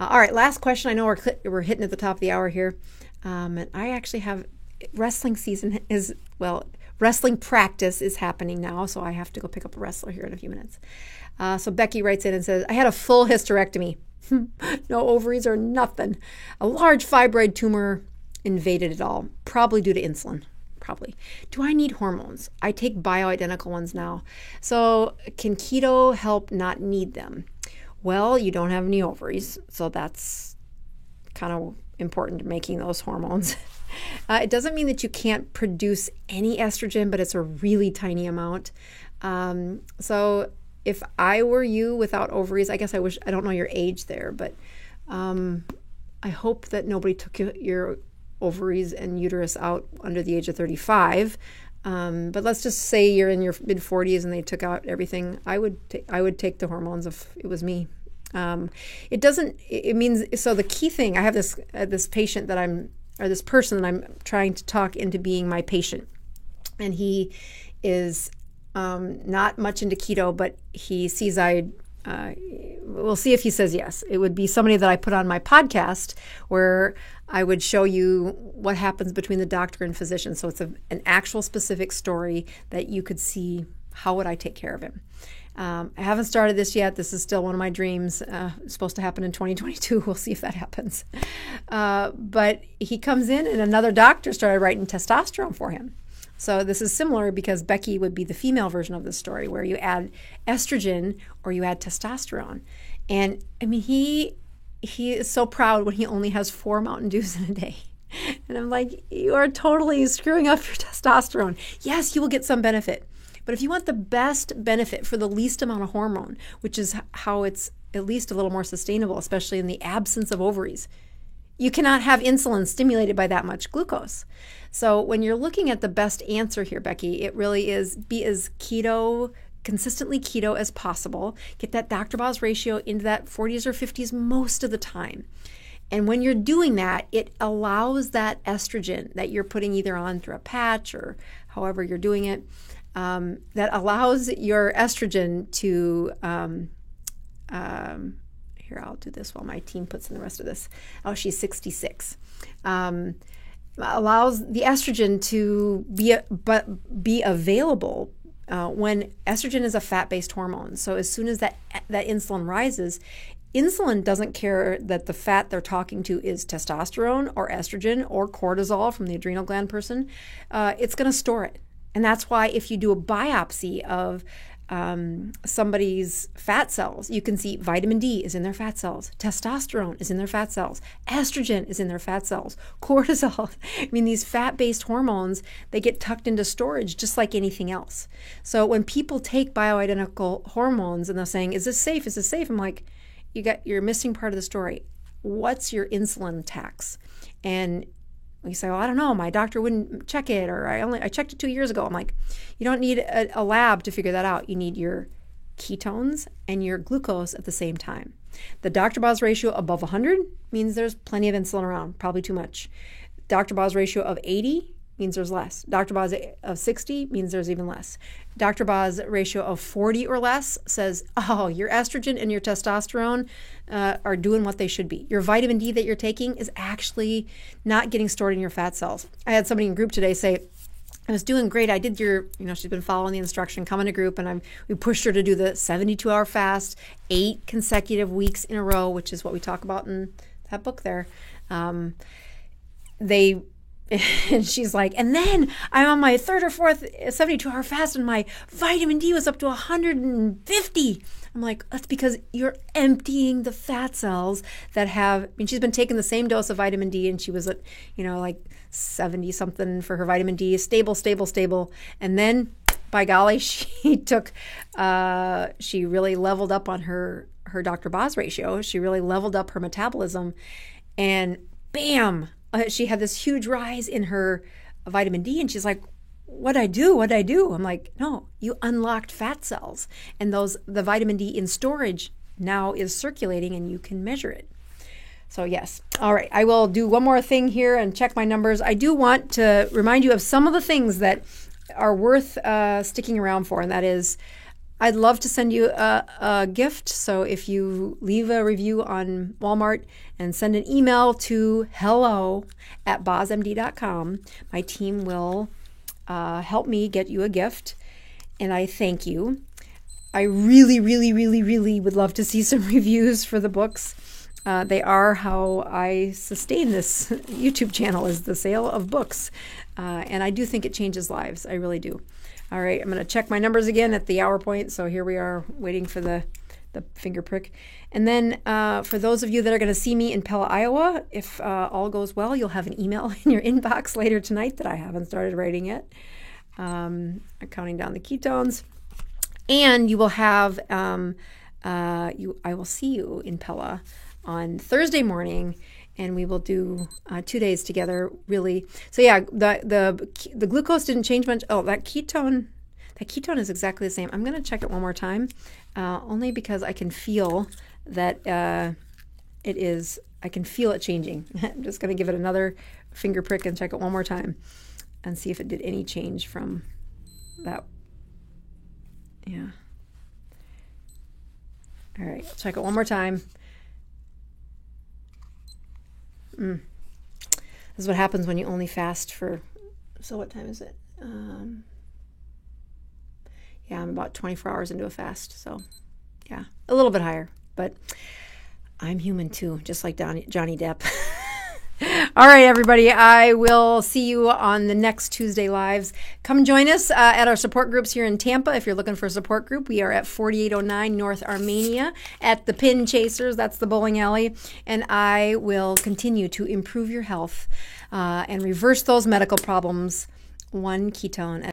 All right, last question. I know we're hitting at the top of the hour here. And I actually have wrestling season wrestling practice is happening now, so I have to go pick up a wrestler here in a few minutes. So Becky writes in and says, I had a full hysterectomy. No ovaries or nothing. A large fibroid tumor invaded it all, probably due to insulin. Probably. Do I need hormones? I take bioidentical ones now. So can keto help not need them? Well, you don't have any ovaries, so that's kind of important making those hormones. It doesn't mean that you can't produce any estrogen, but it's a really tiny amount. So if I were you without ovaries, I guess I don't know your age there, but I hope that nobody took your ovaries and uterus out under the age of 35. But let's just say you're in your mid 40s and they took out everything. I would take the hormones if it was me. It means, so the key thing, I have this patient this person that I'm trying to talk into being my patient. And he is not much into keto, but he sees we'll see if he says yes. It would be somebody that I put on my podcast where I would show you what happens between the doctor and physician. So it's an actual specific story that you could see how would I take care of him. I haven't started this yet. This is still one of my dreams. It's supposed to happen in 2022. We'll see if that happens. But he comes in and another doctor started writing testosterone for him. So this is similar because Becky would be the female version of this story where you add estrogen or you add testosterone. And I mean, he is so proud when he only has 4 Mountain Dews in a day. And I'm like, you are totally screwing up your testosterone. Yes, you will get some benefit. But if you want the best benefit for the least amount of hormone, which is how it's at least a little more sustainable, especially in the absence of ovaries, you cannot have insulin stimulated by that much glucose. So when you're looking at the best answer here, Becky, it really is be as consistently keto as possible. Get that Dr. Boz ratio into that 40s or 50s most of the time. And when you're doing that, it allows that estrogen that you're putting either on through a patch or however you're doing it, that allows your estrogen to, here, I'll do this while my team puts in the rest of this. Oh, she's 66. Allows the estrogen to be available when estrogen is a fat-based hormone. So as soon as that insulin rises, insulin doesn't care that the fat they're talking to is testosterone or estrogen or cortisol from the adrenal gland person. It's going to store it. And that's why if you do a biopsy of somebody's fat cells, you can see vitamin D is in their fat cells, testosterone is in their fat cells, estrogen is in their fat cells, cortisol. I mean, these fat-based hormones, they get tucked into storage just like anything else. So when people take bioidentical hormones and they're saying, is this safe? Is this safe? I'm like, you're missing part of the story. What's your insulin tax? And we say, well, I don't know, my doctor wouldn't check it, or I checked it 2 years ago. I'm like, you don't need a lab to figure that out. You need your ketones and your glucose at the same time. The Dr. Boz ratio above 100 means there's plenty of insulin around, probably too much. Dr. Boz ratio of 80 means there's less. Dr. Boz of 60 means there's even less. Dr. Boz ratio of 40 or less says, oh, your estrogen and your testosterone are doing what they should be. Your vitamin D that you're taking is actually not getting stored in your fat cells. I had somebody in group today say, I was doing great. I did she's been following the instruction, come in a group, and we pushed her to do the 72-hour fast, 8 consecutive weeks in a row, which is what we talk about in that book there. And she's like, and then I'm on my 3rd or 4th 72-hour fast and my vitamin D was up to 150. I'm like, that's because you're emptying the fat cells that she's been taking the same dose of vitamin D and she was at, like 70 something for her vitamin D, stable. And then by golly, she really leveled up on her Dr. Boz ratio. She really leveled up her metabolism and bam, she had this huge rise in her vitamin D, and she's like, what'd I do? I'm like, no, you unlocked fat cells, and the vitamin D in storage now is circulating, and you can measure it. So yes. All right, I will do one more thing here and check my numbers. I do want to remind you of some of the things that are worth sticking around for, and that is, I'd love to send you a gift. So if you leave a review on Walmart and send an email to hello@bozmd.com, my team will help me get you a gift. And I thank you. I really, really, really, really would love to see some reviews for the books. They are how I sustain this YouTube channel, is the sale of books. And I do think it changes lives. I really do. All right, I'm going to check my numbers again at the hour point. So here we are waiting for the the finger prick. And then for those of you that are going to see me in Pella, Iowa, if all goes well, you'll have an email in your inbox later tonight that I haven't started writing yet. I'm counting down the ketones. And you will have, I will see you in Pella on Thursday morning, and we will do 2 days together, really. So yeah, the glucose didn't change much. Oh, that ketone is exactly the same. I'm going to check it one more time, only because I can feel that I can feel it changing. I'm just going to give it another finger prick and check it one more time and see if it did any change from that. Yeah. All right, I'll check it one more time. This is what happens when you only fast for, so what time is it? Yeah, I'm about 24 hours into a fast, so yeah, a little bit higher, but I'm human too, just like Johnny Depp. All right, everybody, I will see you on the next Tuesday Lives. Come join us at our support groups here in Tampa. If you're looking for a support group, we are at 4809 North Armenia at the Pin Chasers. That's the bowling alley. And I will continue to improve your health and reverse those medical problems one ketone